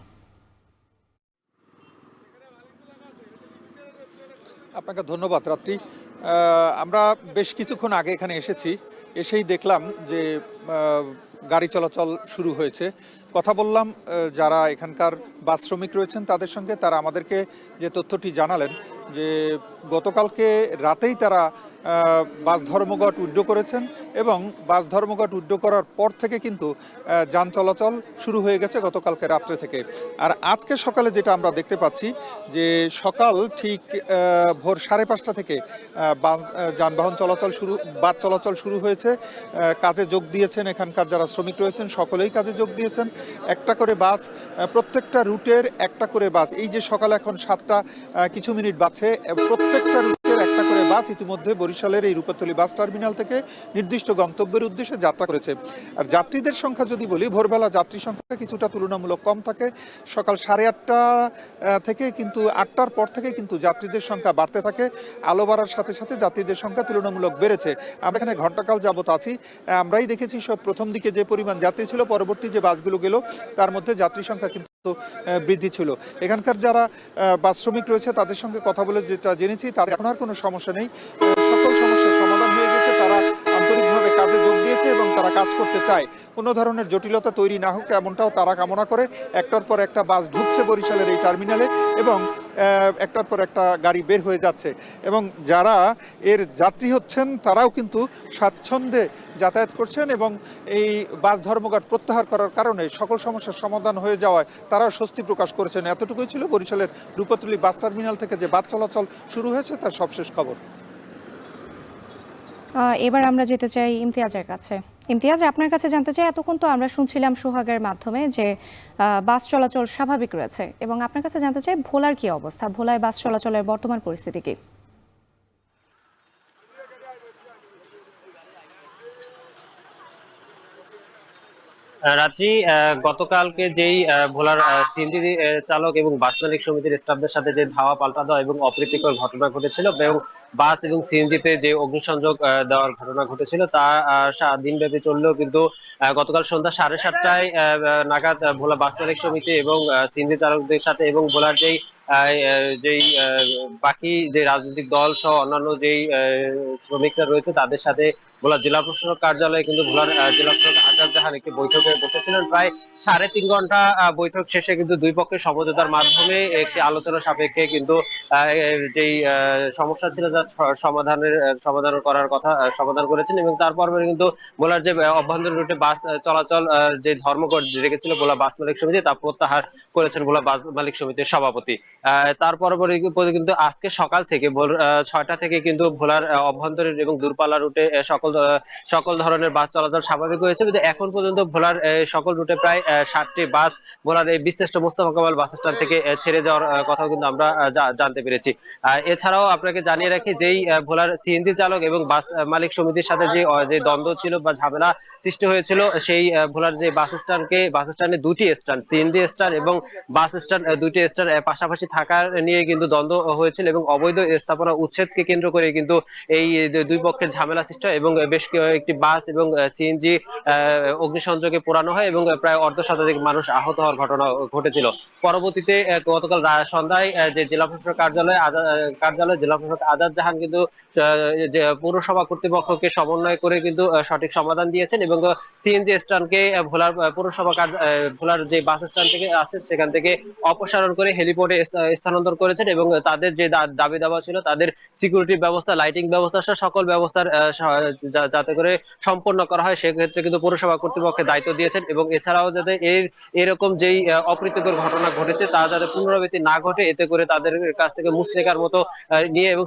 আপনাকে ধন্যবাদ রাত্রি। আমরা বেশ কিছুক্ষণ আগে এখানে এসেই দেখলাম যে গাড়ি চলাচল শুরু হয়েছে। কথা বললাম যারা এখানকার বাস শ্রমিক রয়েছেন তাদের সঙ্গে, তারা আমাদেরকে যে তথ্যটি জানালেন যে গতকালকে রাতেই তারা বাস ধর্মঘট উইথড্র করেছেন, এবং বাস ধর্মঘট উইথড্র করার পর থেকে কিন্তু যান চলাচল শুরু হয়ে গেছে গতকালকে রাত্রে থেকে। আর আজকে সকালে যেটা আমরা দেখতে পাচ্ছি যে সকাল ঠিক ভোর 5:30 থেকে যানবাহন চলাচল বাস চলাচল শুরু হয়েছে। কাজে যোগ দিয়েছেন এখানকার যারা শ্রমিক রয়েছেন, সকলেই কাজে যোগ দিয়েছেন। একটা করে বাস, প্রত্যেকটা রুটের একটা করে বাস। এই যে সকাল এখন 7টা কিছু মিনিট বাজছে, প্রত্যেকটা রুটের একটা করে বাস ইতিমধ্যে বরিশালের এই রূপাতলী বাস টার্মিনাল থেকে নির্দিষ্ট গন্তব্যের উদ্দেশ্যে যাত্রা করেছে। আর যাত্রীদের সংখ্যা যদি বলি, ভোরবেলা যাত্রী সংখ্যা কিছুটা তুলনামূলক কম থাকে। সকাল 8:30 থেকে কিন্তু 8টার পর থেকে কিন্তু যাত্রীদের সংখ্যা বাড়তে থাকে। আলো বাড়ার সাথে সাথে যাত্রীদের সংখ্যা তুলনামূলক বেড়েছে। আমরা এখানে ঘণ্টাকাল যাবত আছি, আমরাই দেখেছি সব প্রথম দিকে যে পরিমাণ যাত্রী ছিল, পরবর্তী যে বাসগুলো গেল তার মধ্যে যাত্রী সংখ্যা কিন্তু বৃদ্ধি ছিল। এখানকার যারা বাস শ্রমিক রয়েছে তাদের সঙ্গে কথা বলে যেটা জেনেছি, তাদের এখন আর কোনো সমস্যা নেই, সকল সমস্যার সমাধান হয়ে গেছে। তারা আন্তরিকভাবে কাজে যোগ দিয়েছে এবং তারা কাজ করতে চায়। কোনো ধরনের জটিলতা তৈরি না হোক এমনটাও তারা কামনা করে। একটার পর একটা বাস ঢুকছে বরিশালের এই টার্মিনালে এবং একটার পর একটা গাড়ি বের হয়ে যাচ্ছে এবং যারা এর যাত্রী হচ্ছেন তারাও কিন্তু স্বাচ্ছন্দ্যে যাতায়াত করছেন এবং এই বাস ধর্মঘট প্রত্যাহার করার কারণে সকল সমস্যার সমাধান হয়ে যাওয়ায় তারাও স্বস্তি প্রকাশ করেছেন। এতটুকুই ছিল বরিশালের রূপাতলী বাস টার্মিনাল থেকে যে বাস চলাচল শুরু হয়েছে তার সবশেষ খবর। এবার আমরা যেতে চাই ইমতিয়াজের কাছে। ইমতিয়াজ, আপনার কাছে জানতে চাই, এতক্ষণ তো আমরা শুনছিলাম সোহাগের মাধ্যমে যে বাস চলাচল স্বাভাবিক রয়েছে, এবং আপনার কাছে জানতে চাই ভোলার কি অবস্থা, ভোলায় বাস চলাচলের বর্তমান পরিস্থিতি কি? রাত্রি গতকালকে যেই ভোলার সিএনজি চালক এবং বাস মালিক সমিতির স্টাফদের সাথে যে ধাওয়া পাল্টা দেওয়া এবং অপ্রীতিকর ঘটনা ঘটেছিল এবং বাস এবং সিএনজিতে যে অগ্নিসংযোগ দেওয়ার ঘটনা ঘটেছিল তা দিনব্যাপী চললেও কিন্তু গতকাল সন্ধ্যা 7:30টায় নাগাদ ভোলা বাস মালিক সমিতি এবং সিএনজি চালকদের সাথে এবং ভোলার যেই বাকি যে রাজনৈতিক দল সহ অন্যান্য যেই শ্রমিকরা রয়েছে তাদের সাথে ভোলা জেলা প্রশাসক কার্যালয়ে কিন্তু ভোলার জেলা প্রশাসক আজাদ জাহান একটি বৈঠকে বসেছিলেন। প্রায় 3.5 ঘন্টা বৈঠক শেষে কিন্তু দুই পক্ষের সমঝোতার মাধ্যমে একটি আলোচনা সাপেক্ষে কিন্তু যেই সমস্যা ছিল যা সমাধান করার কথা সমাধান করেছেন এবং তারপর কিন্তু ভোলার যে অভ্যন্তরীণ রুটে বাস চলাচল যে ধর্মঘট রেখেছিল ভোলা বাস মালিক সমিতি তা প্রত্যাহার করেছেন ভোলা বাস মালিক সমিতির সভাপতি। তার পরবর্তী কিন্তু আজকে সকাল থেকে ভোর 6টা থেকে কিন্তু ভোলার অভ্যন্তরীণ এবং দূরপাল্লা রুটে সকল ধরনের বাস চলাচল স্বাভাবিক হয়েছে। কিন্তু এখন পর্যন্ত ভোলার সকল রুটে প্রায় 60টি বাস ভোলার এই বিশিষ্ট মোস্তফা কামাল বাস স্ট্যান্ড থেকে ছেড়ে যাওয়ার কথা কিন্তু আমরা জানতে পেরেছি। এছাড়াও আপনাকে জানিয়ে রাখি, যেই ভোলার সিএনজি চালক এবং বাস মালিক সমিতির সাথে যে দ্বন্দ্ব ছিল বা ঝামেলা সৃষ্টি হয়েছিল, সেই ভোলার যে বাস স্ট্যান্ডে দুটি স্ট্যান্ড, সিএনজি স্ট্যান্ড এবং বাস স্ট্যান্ড, দুটি স্ট্যান্ড পাশাপাশি থাকার নিয়ে কিন্তু দ্বন্দ্ব হয়েছিল এবং অবৈধ স্থাপনা উচ্ছেদকে কেন্দ্র করে কিন্তু এই দুই পক্ষের ঝামেলা সৃষ্টি হয় এবং বেশ কয়েকটি বাস এবং সিএনজি অগ্নিসংযোগে পোড়ানো হয় এবং প্রায় অর্ধশতাধিক মানুষ আহত হওয়ার ঘটনা ঘটেছিল। পরবর্তীতে গতকাল সন্ধ্যায় যে জেলা প্রশাসক কার্যালয় জেলা প্রশাসক আজাদ জাহান কিন্তু পৌরসভা কর্তৃপক্ষকে সমন্বয় করে কিন্তু সঠিক সমাধান দিয়েছেন এবং সিএনজি স্ট্যান্ডকে ভোলার যে বাস স্ট্যান্ড থেকে আছে সেখান থেকে অপসারণ করে হেলিপোর্টে স্থানান্তর করেছেন এবং তাদের যে দাবি দাবা ছিল তাদের সিকিউরিটি ব্যবস্থা, লাইটিং ব্যবস্থা সহ সকল ব্যবস্থার যাতে করে সম্পন্ন করা হয় সেক্ষেত্রে কিন্তু পৌরসভা কর্তৃপক্ষের দায়িত্ব দিয়েছেন এবং এছাড়াও যাতে এরকম যেই অপ্রীতিকর ঘটনা ঘটেছে তা যাতে পুনরাবৃত্তি না ঘটে, এতে করে তাদের কাছ থেকে মুচলেখার মতো নিয়ে এবং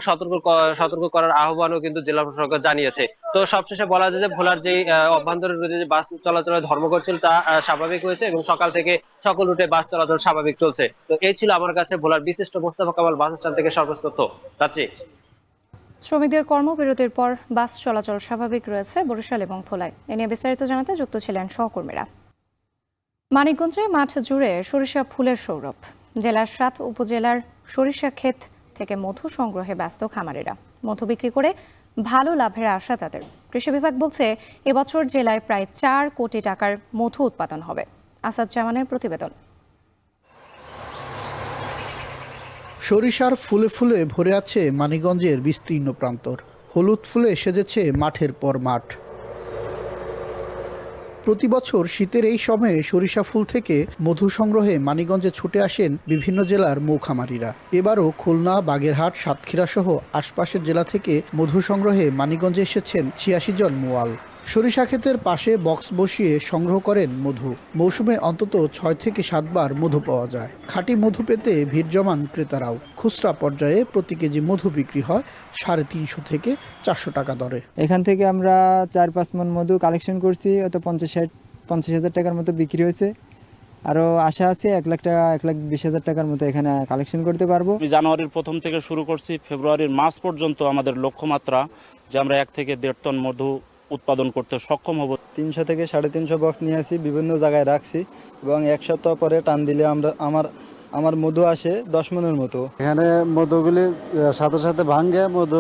সতর্ক করার আহ্বানও কিন্তু জেলা প্রশাসক জানিয়েছে। তো সবশেষে বলা যায় যে ভোলার যে অভ্যন্তরীণ রুটে যে বাস চলাচলের ধর্মঘট ছিল তা স্বাভাবিক হয়েছে এবং সকাল থেকে সকল রুটে বাস চলাচল স্বাভাবিক চলছে। তো এই ছিল আমার কাছে ভোলার বিশিষ্ট মোস্তফা কামাল বাস স্ট্যান্ড থেকে সর্বোচ্চ তথ্য। রাত্রি শ্রমিকদের কর্মবিরতির পর বাস চলাচল স্বাভাবিক রয়েছে বরিশাল এবং ভোলায়। এ নিয়ে বিস্তারিত জানাতে যুক্ত ছিলেন সহকর্মীরা। মানিকগঞ্জে মাঠ জুড়ে সরিষা ফুলের সৌরভ। জেলার 7 উপজেলার সরিষা ক্ষেত থেকে মধু সংগ্রহে ব্যস্ত খামারিরা। মধু বিক্রি করে ভালো লাভের আশা তাদের। কৃষি বিভাগ বলছে এবছর জেলায় প্রায় 4 কোটি টাকার মধু উৎপাদন হবে। আসাদ জামানের প্রতিবেদন। সরিষার ফুলে ফুলে ভরে আছে মানিকগঞ্জের বিস্তীর্ণ প্রান্তর। হলুদ ফুলে সেজেছে মাঠের পর মাঠ। প্রতি বছর শীতের এই সময়ে সরিষা ফুল থেকে মধু সংগ্রহে মানিকগঞ্জে ছুটে আসেন বিভিন্ন জেলার মৌখামারিরা। এবারও খুলনা, বাগেরহাট, সাতক্ষীরা সহ আশপাশের জেলা থেকে মধু সংগ্রহে মানিকগঞ্জে এসেছেন 86 জন মোয়াল। সরিষা ক্ষেতের পাশে বক্স বসিয়ে সংগ্রহ করেন মধু। মৌসুমে অন্তত 6 থেকে 7 বার মধু পাওয়া যায়। খাঁটি মধু পেতে ভিড় জমান ক্রেতারাও। খুচরা পর্যায়ে প্রতি কেজি মধু বিক্রি হয় 350 থেকে 400 টাকা দরে। এখান থেকে আমরা 4-5 মণ মধু কালেকশন করছি, অত 50,000 টাকার মতো বিক্রি হয়েছে। আরও আশা আছে 1 লাখ টাকা 1,20,000 টাকার মতো এখানে কালেকশন করতে পারবো। জানুয়ারির প্রথম থেকে শুরু করছি, ফেব্রুয়ারির মার্চ পর্যন্ত আমাদের লক্ষ্যমাত্রা যে আমরা 1 থেকে 1.5 টন মধু উৎপাদন করতে সক্ষম হব। 300 থেকে 350 বক্স নিয়ে আসি, বিভিন্ন জায়গায় রাখছি এবং 1 সপ্তাহ পরে টান দিলে আমার মধু আসে 10 মনের মতো। এখানে মধুগুলি সাথে সাথে ভাঙে মধু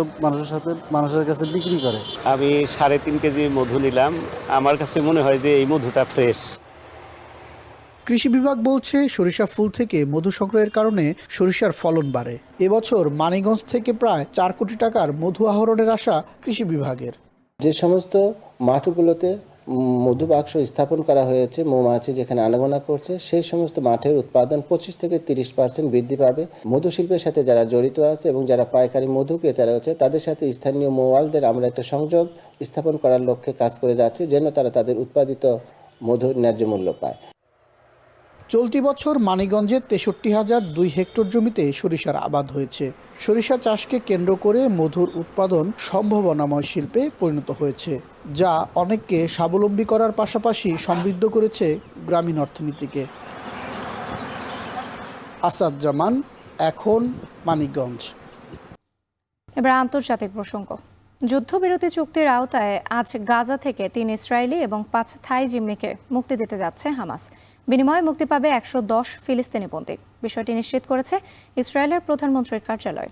মানুষের কাছে বিক্রি করে। আমি 3.5 কেজি মধু নিলাম, আমার কাছে মনে হয় যে এই মধুটা ফ্রেশ। কৃষি বিভাগ বলছে সরিষা ফুল থেকে মধু সংগ্রহের কারণে সরিষার ফলন বাড়ে। এবছর মানিকগঞ্জ থেকে প্রায় 4 কোটি টাকার মধু আহরণের আশা কৃষি বিভাগের। যে সমস্ত মাঠগুলোতে মধু বাক্স স্থাপন করা হয়েছে, মৌমাছি যেখানে আনাগোনা করছে, সেই সমস্ত মাঠের উৎপাদন 25 থেকে 30% বৃদ্ধি পাবে। মধু শিল্পের সাথে যারা জড়িত আছে এবং যারা পাইকারি মধু ক্রেতারা আছে তাদের সাথে স্থানীয় মৌয়ালদের আমরা একটা সংযোগ স্থাপন করার লক্ষ্যে কাজ করে যাচ্ছি, যেন তারা তাদের উৎপাদিত মধুর ন্যায্য মূল্য পায়। চলতি বছর মানিকগঞ্জে 63,002 হেক্টর জমিতে সরিষার আবাদ হয়েছে। সরিষা চাষকে কেন্দ্র করে মধুর উৎপাদন সম্ভাবনাময় শিল্পে পরিণত হয়েছে, যা অনেককে স্বাবলম্বী করার পাশাপাশি সমৃদ্ধ করেছে গ্রামীণ অর্থনীতিকে। আসাদ জামান, এখন মানিকগঞ্জ। এবার আন্তর্জাতিক প্রসঙ্গ। যুদ্ধবিরতি চুক্তির আওতায় আজ গাজা থেকে 3 ইসরায়েলি এবং 5 থাই জিম্মিকে মুক্তি দিতে যাচ্ছে হামাস। বিনিময়ে মুক্তি পাবে 110 ফিলিস্তিনি বন্দী। বিষয়টি নিশ্চিত করেছে ইসরায়েলের প্রধানমন্ত্রীর কার্যালয়।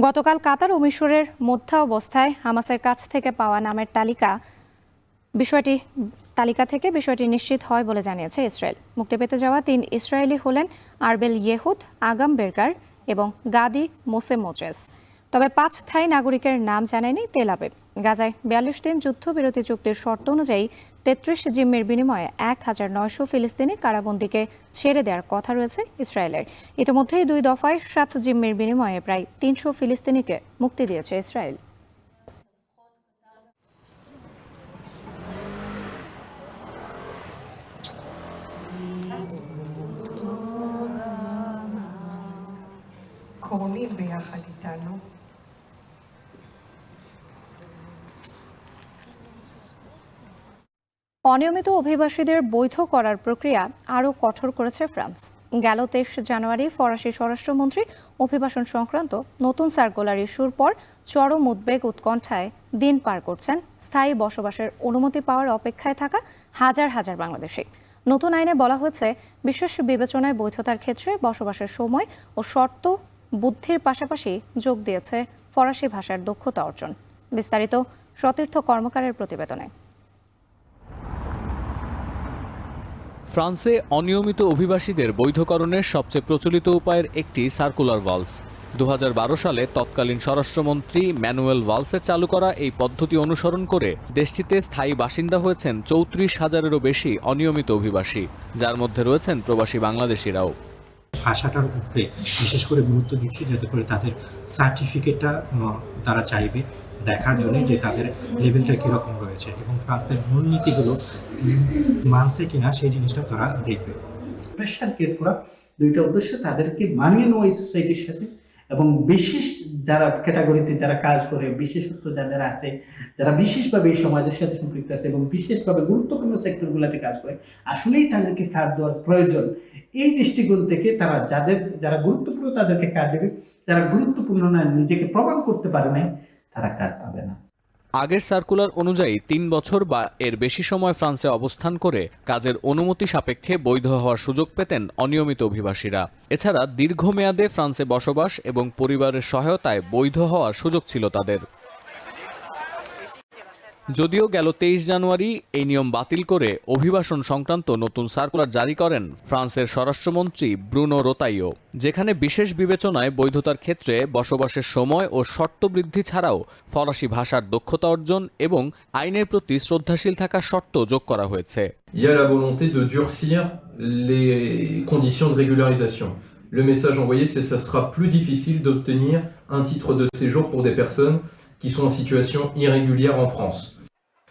গতকাল কাতার ও মিশরের মধ্যাবস্থায় হামাসের কাছ থেকে পাওয়া নামের তালিকা থেকে বিষয়টি নিশ্চিত হয় বলে জানিয়েছে ইসরায়েল। মুক্তি পেতে যাওয়া 3 ইসরায়েলি হলেন আরবেল ইয়েহুদ, আগাম বেরগার এবং গাদি মোসে মোচেস। তবে 5 থাই নাগরিকের নাম জানায়নি তেল আবিব। গাজায় 42 দিন যুদ্ধবিরতি চুক্তির শর্ত অনুযায়ী 33 জিম্মির বিনিময়ে 1900 ফিলিস্তিনি কারাবন্দীকে ছেড়ে দেওয়ার কথা রয়েছে ইসরায়েলের। ইতিমধ্যেই 2 দফায় 7 জিম্মির বিনিময়ে প্রায় 300 ফিলিস্তিনিকে মুক্তি দিয়েছে ইসরায়েল। অনিয়মিত অভিবাসীদের বৈধ করার প্রক্রিয়া আরও কঠোর করেছে ফ্রান্স। গেল 23 জানুয়ারি ফরাসি স্বরাষ্ট্রমন্ত্রী অভিবাসন সংক্রান্ত নতুন সার্কুলার ইস্যুর পর চরম উদ্বেগ উৎকণ্ঠায় দিন পার করছেন স্থায়ী বসবাসের অনুমতি পাওয়ার অপেক্ষায় থাকা হাজার হাজার বাংলাদেশি। নতুন আইনে বলা হয়েছে, বিশেষ বিবেচনায় বৈধতার ক্ষেত্রে বসবাসের সময় ও শর্ত বুদ্ধির পাশাপাশি যোগ দিয়েছে ফরাসি ভাষার দক্ষতা অর্জন। বিস্তারিত সতীর্থ কর্মকারের প্রতিবেদনে। ফ্রান্সে অনিয়মিত অভিবাসীদের বৈধকরণের সবচেয়ে প্রচলিত উপায়ের একটি সার্কুলার ভালস। 2012 সালে তৎকালীন স্বরাষ্ট্রমন্ত্রী ম্যানুয়েল ভালসের চালু করা এই পদ্ধতি অনুসরণ করে দেশটিতে স্থায়ী বাসিন্দা হয়েছেন 34,000-এরও বেশি অনিয়মিত অভিবাসী, যার মধ্যে রয়েছেন প্রবাসী বাংলাদেশিরাও। ভাষাটার উপরে বিশেষ করে গুরুত্ব দিচ্ছি, যাতে করে তাদের সার্টিফিকেটটা তারা চাইবে দেখার জন্য যে তাদের লেভেলটা কীরকম রয়েছে এবং ফ্রান্সের মূলনীতিগুলো মানছে কিনা সেই জিনিসটা তারা দেখবে। প্রেশার ক্রিয়েট করা, দুইটা উদ্দেশ্য, তাদেরকে মানিয়ে নেওয়া এই সোসাইটির সাথে এবং বিশেষ যারা ক্যাটাগরিতে যারা কাজ করে, বিশেষত্ব যাদের আছে, যারা বিশেষভাবে এই সমাজের সাথে সম্পৃক্ত আছে এবং বিশেষভাবে গুরুত্বপূর্ণ সেক্টরগুলোতে কাজ করে, আসলেই তাদেরকে কার্ড দেওয়ার প্রয়োজন। এই দৃষ্টিকোণ থেকে তারা যারা গুরুত্বপূর্ণ তাদেরকে কার্ড দেবে, যারা গুরুত্বপূর্ণ না, নিজেকে প্রমাণ করতে পারে না, তারা কার্ড পাবে না। আগের সার্কুলার অনুযায়ী 3 বছর বা এর বেশি সময় ফ্রান্সে অবস্থান করে কাজের অনুমতি সাপেক্ষে বৈধ হওয়ার সুযোগ পেতেন অনিয়মিত অভিবাসীরা। এছাড়া দীর্ঘমেয়াদে ফ্রান্সে বসবাস এবং পরিবারের সহায়তায় বৈধ হওয়ার সুযোগ ছিল তাদের। যদিও গেল 23 জানুয়ারি এই নিয়ম বাতিল করে অভিবাসন সংক্রান্ত নতুন সার্কুলার জারি করেন ফ্রান্সের স্বরাষ্ট্রমন্ত্রী ব্রুনো রোতাইও, যেখানে বিশেষ বিবেচনায় বৈধতার ক্ষেত্রে বসবাসের সময় ও শর্ত বৃদ্ধি ছাড়াও ফরাসি ভাষার দক্ষতা অর্জন এবং আইনের প্রতি শ্রদ্ধাশীল থাকার শর্ত যোগ করা হয়েছে। Il y a la volonté de durcir les conditions de régularisation. Le message envoyé, c'est que ça sera plus difficile d'obtenir un titre de séjour pour des personnes qui sont en situation irrégulière en France.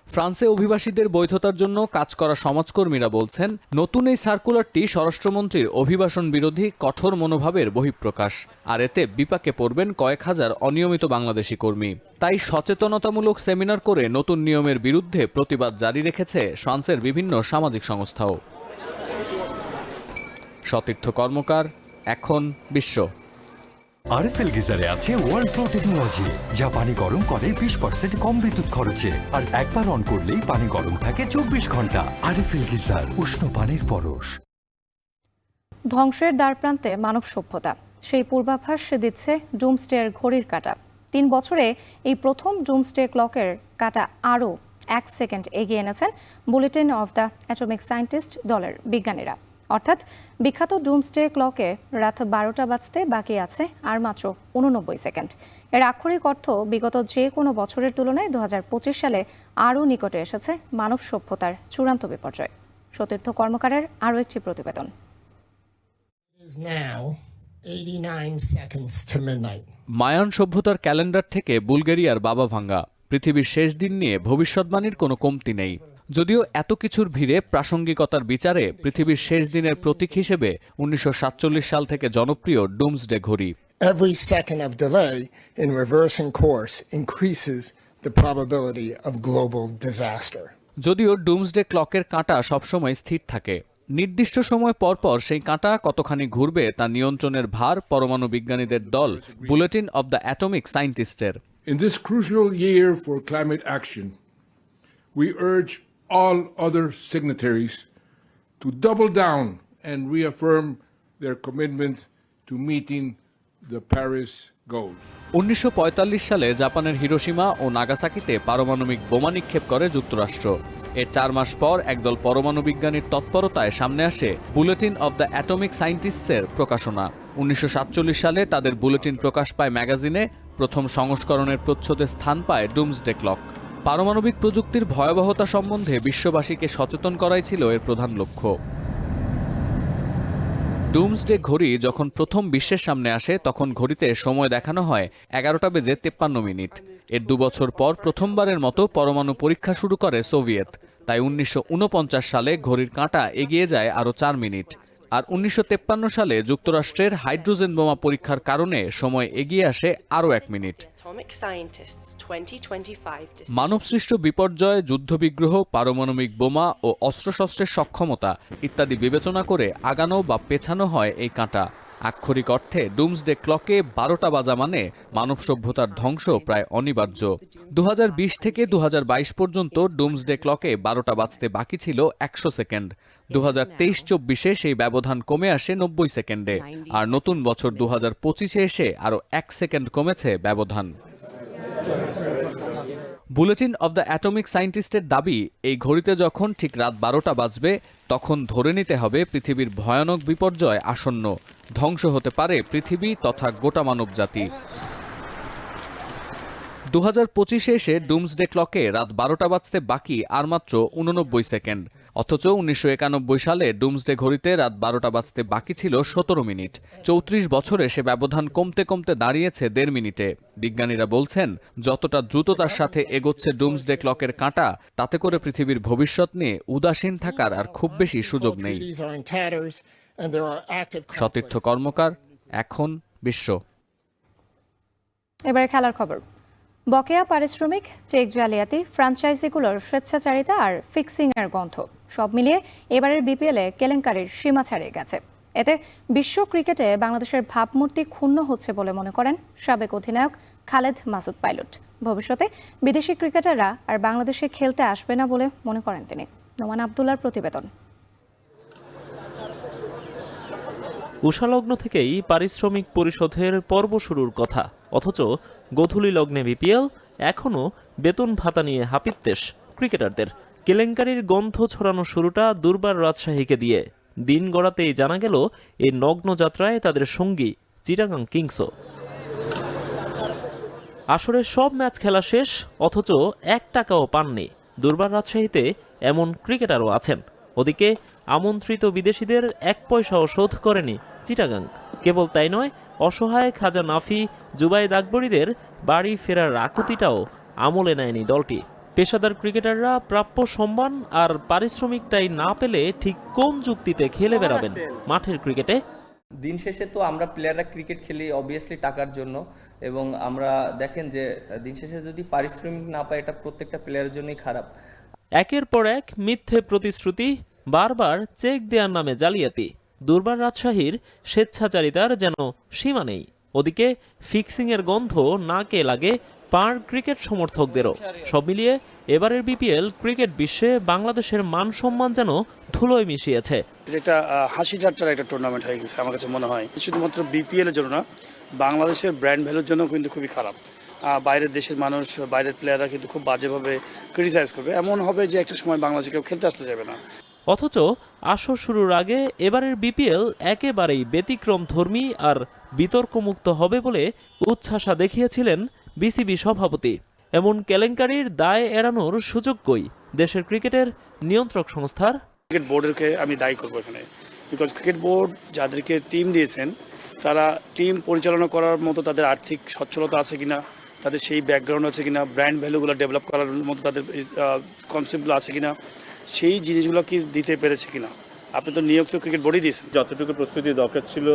ফ্রান্সে অভিবাসীদের বৈধতার জন্য কাজ করা সমাজকর্মীরা বলছেন, নতুন এই সার্কুলারটি স্বরাষ্ট্রমন্ত্রীর অভিবাসন বিরোধী কঠোর মনোভাবের বহিঃপ্রকাশ, আর এতে বিপাকে পড়বেন কয়েক হাজার অনিয়মিত বাংলাদেশি কর্মী। তাই সচেতনতামূলক সেমিনার করে নতুন নিয়মের বিরুদ্ধে প্রতিবাদ জারি রেখেছে ফ্রান্সের বিভিন্ন সামাজিক সংস্থাও। সতীর্থ কর্মকার, এখন বিশ্ব। আরএফএল গিজারে আছে ওয়ার্ল্ড ফ্লো টেকনোলজি, যা পানি গরম করে 20% কম বিদ্যুৎ খরচে, আর একবার অন করলেই পানি গরম থাকে 24 ঘন্টা। আরএফএল গিজার, উষ্ণ পানির পরশ। ধ্বংসের দ্বারপ্রান্তে মানব সভ্যতা, সেই পূর্বাভাস দিচ্ছে ডুমসডের ঘড়ির কাঁটা। 3 বছরে এই প্রথম ডুমসডে ক্লকের কাঁটা আরও 1 সেকেন্ড এগিয়ে এনেছেন bulletin of the atomic scientist দলের বিজ্ঞানীরা। অর্থাৎ বিখ্যাত ডুমসডে ক্লকে রাত 12টা বাজতে বাকি আছে আর মাত্র 89 সেকেন্ড। এর আক্ষরিক অর্থ বিগত যে কোনো বছরের তুলনায় 2025 সালে আরও নিকটে এসেছে মানব সভ্যতার চূড়ান্ত বিপর্যয়। সতীর্থ কর্মকারের আরও একটি প্রতিবেদন। মায়ান সভ্যতার ক্যালেন্ডার থেকে বুলগেরিয়ার বাবা ভাঙ্গা, পৃথিবীর শেষ দিন নিয়ে ভবিষ্যৎবাণীর কোনো কমতি নেই। যদিও এত কিছুর ভিড়ে প্রাসঙ্গিকতার বিচারে পৃথিবীর শেষ দিনের প্রতীক হিসেবে 1947 সাল থেকে জনপ্রিয় ডুমসডে ঘড়ি। Every second of delay in reversing course increases the probability of global disaster. যদিও ডুমসডে ক্লকের কাঁটা সবসময় স্থির থাকে, নির্দিষ্ট সময় পর পর সেই কাঁটা কতখানি ঘুরবে তা নিয়ন্ত্রণের ভার পরমাণু বিজ্ঞানীদের দল বুলেটিন অব দ্য অ্যাটমিক সায়েন্টিস্টের। In this crucial year for climate action, we urge all other signatories to double down and reaffirm their commitment to meeting the Paris goals. 1945 সালে জাপানের হিরোশিমা ও নাগাসাকিতে পারমাণবিক বোমা নিক্ষেপ করে যুক্তরাষ্ট্র। এর 4 মাস পর একদল পরমাণু বিজ্ঞানীর তৎপরতায় সামনে আসে বুলেটিন অব দ্য অ্যাটমিক সায়েন্টিস্টসের প্রকাশনা। 1947 সালে তাদের বুলেটিন প্রকাশ পায় ম্যাগাজিনে। প্রথম সংস্করণের প্রচ্ছদে স্থান পায় ডুমসডে ক্লক। পারমাণবিক প্রযুক্তির ভয়াবহতা সম্বন্ধে বিশ্ববাসীকে সচেতন করাই ছিল এর প্রধান লক্ষ্য। ডুমসডে ঘড়ি যখন প্রথম বিশ্বের সামনে আসে তখন ঘড়িতে সময় দেখানো হয় 11টা বেজে 53 মিনিট। এর 2 বছর পর প্রথমবারের মতো পরমাণু পরীক্ষা শুরু করে সোভিয়েত। তাই 1949 সালে ঘড়ির কাঁটা এগিয়ে যায় আরও 4 মিনিট। আর 1953 সালে যুক্তরাষ্ট্রের হাইড্রোজেন বোমা পরীক্ষার কারণে সময় এগিয়ে আসে আরও 1 মিনিট। মানবসৃষ্ট বিপর্যয়, যুদ্ধবিগ্রহ, পারমাণবিক বোমা ও অস্ত্রশস্ত্রের সক্ষমতা ইত্যাদি বিবেচনা করে আগানো বা পেছানো হয় এই কাঁটা। আক্ষরিক অর্থে ডুমসডে ক্লকে 12টা বাজা মানে মানব সভ্যতার ধ্বংস প্রায় অনিবার্য। 2020 থেকে 2022 পর্যন্ত ডুমসডে ক্লকে 12টা বাজতে বাকি ছিল 100 সেকেন্ড। 2023-24 সেই ব্যবধান কমে আসে 90 সেকেন্ডে। আর নতুন বছর 2025 এসে আরও 1 সেকেন্ড কমেছে ব্যবধান। বুলেটিন অব দ্য অ্যাটমিক সায়েন্টিস্টের দাবি, এই ঘড়িতে যখন ঠিক রাত 12টা বাজবে তখন ধরে নিতে হবে পৃথিবীর ভয়ানক বিপর্যয় আসন্ন। ধ্বংস হতে পারে পৃথিবী তথা গোটা মানব জাতি। 2025 এসে ডুমসডে ক্লকে রাত 12টা বাজতে বাকি আর মাত্র 89 সেকেন্ড। অথচ 1991 সালে ডুমসডে ঘড়িতে রাত 12টা বাজতে বাকি ছিল 17 মিনিট। 34 বছরে সে ব্যবধান কমতে কমতে দাঁড়িয়েছে 1.5 মিনিটে। বিজ্ঞানীরা বলছেন, যতটা দ্রুততার সাথে এগোচ্ছে ডুমসডে ক্লকের কাঁটা, তাতে করে পৃথিবীর ভবিষ্যৎ নিয়ে উদাসীন থাকার আর খুব বেশি সুযোগ নেই। সতীর্থ কর্মকার, এখন বিশ্ব। এবারে খেলার খবর। বকেয়া পারিশ্রমিক, চেক জালিয়াতি, ফ্র্যাঞ্চাইজিগুলোর স্বেচ্ছাচারিতা আর ফিক্সিংয়ের গন্ধ সব মিলিয়ে এবারের বিপিএলে কেলেঙ্কারির সীমা ছাড়িয়ে গেছে। এতে বিশ্ব ক্রিকেটে বাংলাদেশের ভাবমূর্তি ক্ষুণ্ণ হচ্ছে বলে মনে করেন সাবেক অধিনায়ক খালেদ মাসুদ পাইলট। ভবিষ্যতে বিদেশি ক্রিকেটাররা আর বাংলাদেশে খেলতে আসবে না বলে মনে করেন তিনি। নোমান আব্দুল্লাহর প্রতিবেদন। উষালগ্ন থেকেই পারিশ্রমিক পরিশোধের পর্ব শুরুর কথা, অথচ গোধূলি লগ্নে বিপিএল, এখনও বেতন ভাতা নিয়ে হাপিত্যেশ ক্রিকেটারদের। কেলেঙ্কারির গন্ধ ছড়ানো শুরুটা দুর্বার রাজশাহীকে দিয়ে। দিন গড়াতেই জানা গেল এই নগ্ন যাত্রায় তাদের সঙ্গী চিটাগাং কিংসও। আসরের সব ম্যাচ খেলা শেষ, অথচ 1 টাকাও পাননি। দুর্বার রাজশাহীতে এমন ক্রিকেটারও আছেন। ওদিকে আমন্ত্রিত বিদেশিদের 1 পয়সাও শোধ করেনি চিটাগাং। কেবল তাই নয়, অসহায় খাজা নাফি, জুবাইদ আকবরীদের বাড়ি ফেরার আকুতিটাও আমলে নেয়নি দলটি। পেশাদার ক্রিকেটাররা প্রাপ্য সম্মান আর পারিশ্রমিকটাই না পেলে ঠিক কোন যুক্তিতে খেলে বেড়াবেন মাঠের ক্রিকেটে? দিন শেষে তো আমরা প্লেয়াররা ক্রিকেট খেলি অবভিয়াসলি টাকার জন্য, এবং আমরা দেখেন যে দিন শেষে যদি পারিশ্রমিক না পায়, এটা প্রত্যেকটা প্লেয়ারের জন্যই খারাপ। একের পর এক মিথ্যে প্রতিশ্রুতি, বারবার চেক দেওয়ার নামে জালিয়াতি। দুর্বার রাজশাহীর স্বেচ্ছাচারিতার যেন সীমা নেই। ওদিকে ফিক্সিংয়ের গন্ধ নাকে লাগে পার ক্রিকেট সমর্থকদেরও। সব মিলিয়ে এবারের বিপিএল ক্রিকেট বিশ্বে বাংলাদেশের মান সম্মান যেন ধুলোয় মিশিয়েছে। এটা হাসি ঠাট্টার একটা টুর্নামেন্ট হয়ে গেছে আমার কাছে মনে হয়। শুধুমাত্র বিপিএল এর জন্য না, বাংলাদেশের ব্র্যান্ড ভ্যালুর জন্য কিন্তু খুবই খারাপ। বাইরের দেশের মানুষ, বাইরের প্লেয়াররা কিন্তু খুব বাজেভাবে ক্রিটিসাইজ করবে। এমন হবে যে একটা সময় বাংলাদেশে কেউ খেলতে আসতে যাবে না। অথচ আসর শুরুর আগে এবারের বিপিএল একেবারেই ব্যতিক্রমধর্মী আর বিতর্কমুক্ত হবে বলে উচ্ছ্বাসা দেখিয়েছিলেন বিসিবি সভাপতি। এমন কেলেঙ্কারির দায় এড়ানোর সুযোগ কই দেশের ক্রিকেটের নিয়ন্ত্রক সংস্থার? ক্রিকেট বোর্ডকে আমি দায়ী করবো এখানে, বিকজ ক্রিকেট বোর্ড যাদেরকে টিম দিয়েছেন তারা টিম পরিচালনা করার মতো তাদের আর্থিক সচ্ছলতা আছে কিনা, তাদের সেই ব্যাকগ্রাউন্ড আছে কিনা, ব্র্যান্ড ভ্যালুগুলো ডেভেলপ করার মতো তাদের কনসেপ্টগুলো আছে কিনা, সেই জিনিসগুলো কি দিতে পেরেছে কিনা। আপনি তো নিয়োগ তো ক্রিকেট বোর্ডই দিয়েছেন। যতটুকু প্রস্তুতি দরকার ছিল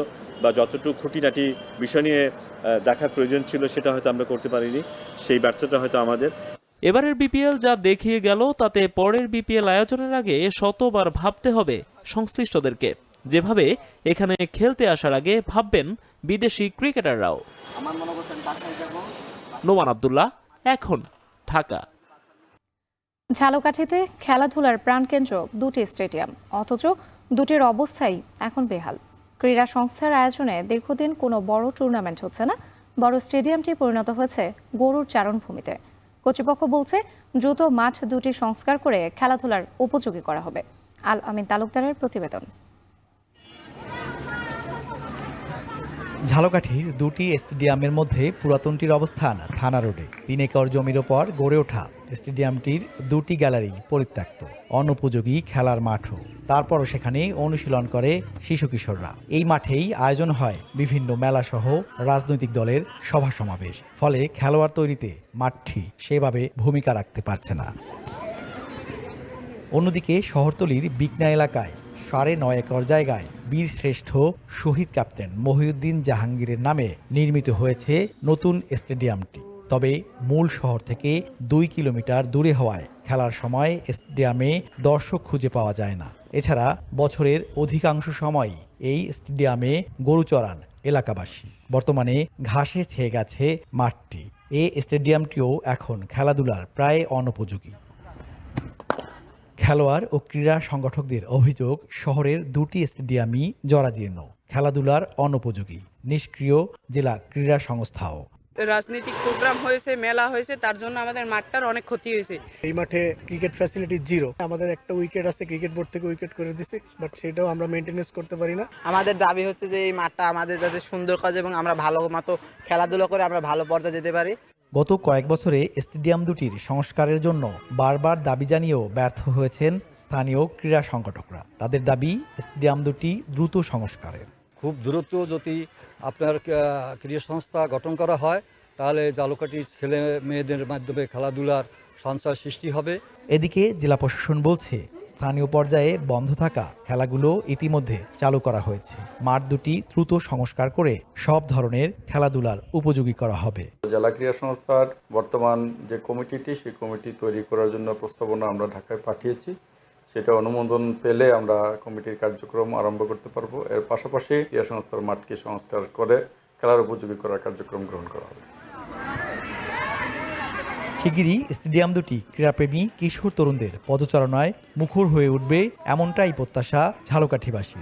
বা যতটুকু খুঁটিনাটি বিষয় নিয়ে দেখার প্রয়োজন ছিল সেটা হয়তো আমরা করতে পারিনি, সেই ব্যর্থতা হয়তো আমাদের। এবারের বিপিএল যা দেখিয়ে গেল তাতে পরের বিপিএল আয়োজনের আগে শতবার ভাবতে হবে সংশ্লিষ্টদেরকে, যেভাবে এখানে খেলতে আসার আগে ভাববেন বিদেশি ক্রিকেটাররাও। নোমান আব্দুল্লাহ, এখন ঢাকা। ঝালকাঠিতে খেলাধুলার প্রাণকেন্দ্র দুটি স্টেডিয়াম, অথচ দুটির অবস্থাই এখন বেহাল। ক্রীড়া সংস্থার আয়োজনে দীর্ঘদিন কোনো বড় টুর্নামেন্ট হচ্ছে না, বড় স্টেডিয়ামটি পরিণত হয়েছে গরুর চারণভূমিতে। কর্তৃপক্ষ বলছে দ্রুত মাঠ দুটি সংস্কার করে খেলাধুলার উপযোগী করা হবে। আল আমিন তালুকদারের প্রতিবেদন। ঝালকাঠির দুটি স্টেডিয়ামের মধ্যে পুরাতনটির অবস্থান থানা রোডে। 3 একর জমির ওপর গড়ে ওঠা স্টেডিয়ামটির দুটি গ্যালারি পরিত্যক্ত, অনুপযোগী খেলার মাঠও। তারপরও সেখানে অনুশীলন করে শিশু কিশোররা। এই মাঠেই আয়োজন হয় বিভিন্ন মেলাসহ রাজনৈতিক দলের সভা সমাবেশ। ফলে খেলোয়াড় তৈরিতে মাঠটি সেভাবে ভূমিকা রাখতে পারছে না। অন্যদিকে শহরতলির বিকনা এলাকায় 9.5 একর জায়গায় বীরশ্রেষ্ঠ শহীদ ক্যাপ্টেন মহিউদ্দিন জাহাঙ্গীরের নামে নির্মিত হয়েছে নতুন স্টেডিয়ামটি। তবে মূল শহর থেকে 2 কিলোমিটার দূরে হওয়ায় খেলার সময় স্টেডিয়ামে দর্শক খুঁজে পাওয়া যায় না। এছাড়া বছরের অধিকাংশ সময়ই এই স্টেডিয়ামে গরু চড়ান এলাকাবাসী। বর্তমানে ঘাসে ছেয়ে গেছে মাঠটি। এই স্টেডিয়ামটিও এখন খেলাধুলার প্রায় অনুপযোগী। খেলোয়াড় ও ক্রীড়া সংগঠকদের অভিযোগ, শহরের দুটি স্টেডিয়ামই জরাজীর্ণ, খেলাধুলার অনুপযোগী। নিষ্ক্রিয় জেলা ক্রীড়া সংস্থাও। রাজনৈতিক প্রোগ্রাম হয়েছে, মেলা হয়েছে, তার জন্য আমাদের মাঠটার অনেক ক্ষতি হয়েছে। এই মাঠে ক্রিকেট ফ্যাসিলিটি জিরো। আমাদের একটা উইকেট আছে, ক্রিকেট বোর্ড থেকে উইকেট করে দিছে, বাট সেটাও আমরা মেইনটেনেন্স করতে পারি না। আমাদের দাবি হচ্ছে যে এই মাঠটা আমাদের যাতে সুন্দর কাজ এবং আমরা ভালো মতো খেলাধুলা করে আমরা ভালো পর্যায়ে যেতে পারি। গত কয়েক বছরে স্টেডিয়াম দুটির সংস্কারের জন্য বারবার দাবি জানিয়েও ব্যর্থ হয়েছেন স্থানীয় ক্রীড়া সংগঠকরা। তাদের দাবি স্টেডিয়াম দুটি দ্রুত সংস্কারের। খুব দ্রুত যদি আপনার ক্রীড়া সংস্থা গঠন করা হয় তাহলে ঝালকাঠির ছেলে মেয়েদের মাধ্যমে খেলাধুলার সঞ্চার সৃষ্টি হবে। এদিকে জেলা প্রশাসন বলছে স্থানীয় পর্যায়ে বন্ধ থাকা খেলাগুলো ইতিমধ্যে চালু করা হয়েছে। মাঠ দুটি দ্রুত সংস্কার করে সব ধরনের খেলাধুলার উপযোগী করা হবে। জেলা ক্রীড়া সংস্থার বর্তমান যে কমিটিটি, সেই কমিটি তৈরি করার জন্য প্রস্তাবনা আমরা ঢাকায় পাঠিয়েছি। সেটা অনুমোদন পেলে আমরা কমিটির কার্যক্রম আরম্ভ করতে পারবো। এর পাশাপাশি ক্রীড়া সংস্থার মাঠকে সংস্কার করে খেলার উপযোগী করার কার্যক্রম গ্রহণ করা হবে। শিগগিরই স্টেডিয়াম দুটি ক্রীড়াপ্রেমী কিশোর তরুণদের পদচারণায় মুখর হয়ে উঠবে, এমনটাই প্রত্যাশা ঝালকাঠিবাসী।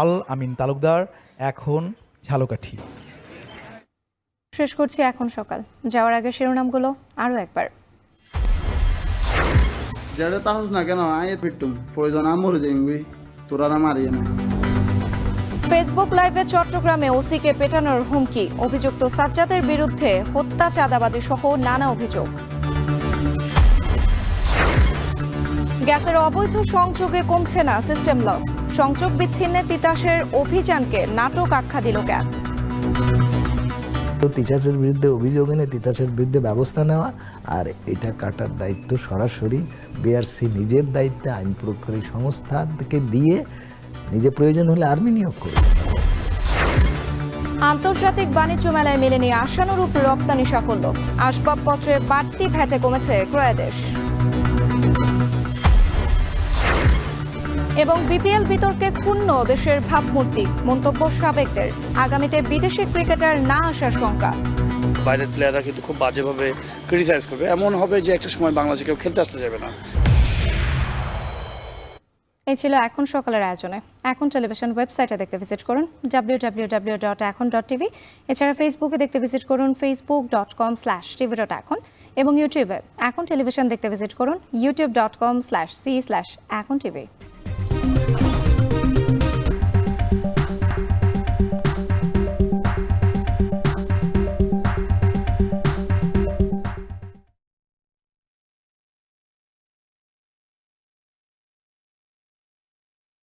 আল আমিন তালুকদার, এখন ঝালকাঠি। শেষ করছি এখন সকাল। যাওয়ার আগে শিরোনামগুলো আরও একবার। যেটা তাহস না কেন আয়ে পিটুম প্রয়োজন আমরে দেঙ্গুই তোরা মারিয়ে না। ফেসবুক লাইভে চট্টগ্রামে ওসিকে পেটানোর হুমকি, অভিযুক্ত সাজ্জাদের বিরুদ্ধে হত্যা, চাঁদাবাজি সহ নানা অভিযোগ। গ্যাসের অবৈধ সংযোগে কমছে না সিস্টেম লস, সংযোগ বিচ্ছিন্নে তিতাসের অভিযানকে নাটক আখ্যা দিল ক্যাব। তিতাসের বিরুদ্ধে অভিযোগ এনে তিতাসের বিরুদ্ধে ব্যবস্থা নেওয়া, আর এটা কাটার দায়িত্ব সরাসরি বিআরসি নিজের দায়িত্বে আইন প্রয়োগকারী সংস্থাকে দিয়ে নিজে প্রয়োজন হলে আর্মি নিয়োগ করবে। আন্তর্জাতিক বাণিজ্য মেলায় মেলেনি আশানুরূপ রপ্তানি সাফল্য, আসবাবপত্রে বাড়তি ভ্যাটে কমেছে ক্রয়াদেশ। এবং বিপিএল বিতর্কে ক্ষুণ্ণ দেশের ভাবমূর্তি, মন্তব্য সাবেকদের। আগামীতে বিদেশি ক্রিকেটার না আসার শঙ্কা। বাইরের প্লেয়াররা কিন্তু খুব বাজেভাবে ক্রিটিসাইজ করবে, এমন হবে যে একটা সময় বাংলাদেশে কেউ খেলতে আসতে যাবে না। এই ছিল এখন সকালের আয়োজনে। এখন টেলিভিশন ওয়েবসাইটে দেখতে ভিজিট করুন www.ekon.tv। এছাড়া ফেসবুকে দেখতে ভিজিট করুন facebook.com/tv.ekon এবং ইউটিউবে এখন টেলিভিশন দেখতে ভিজিট করুন youtube.com/c/ekontv।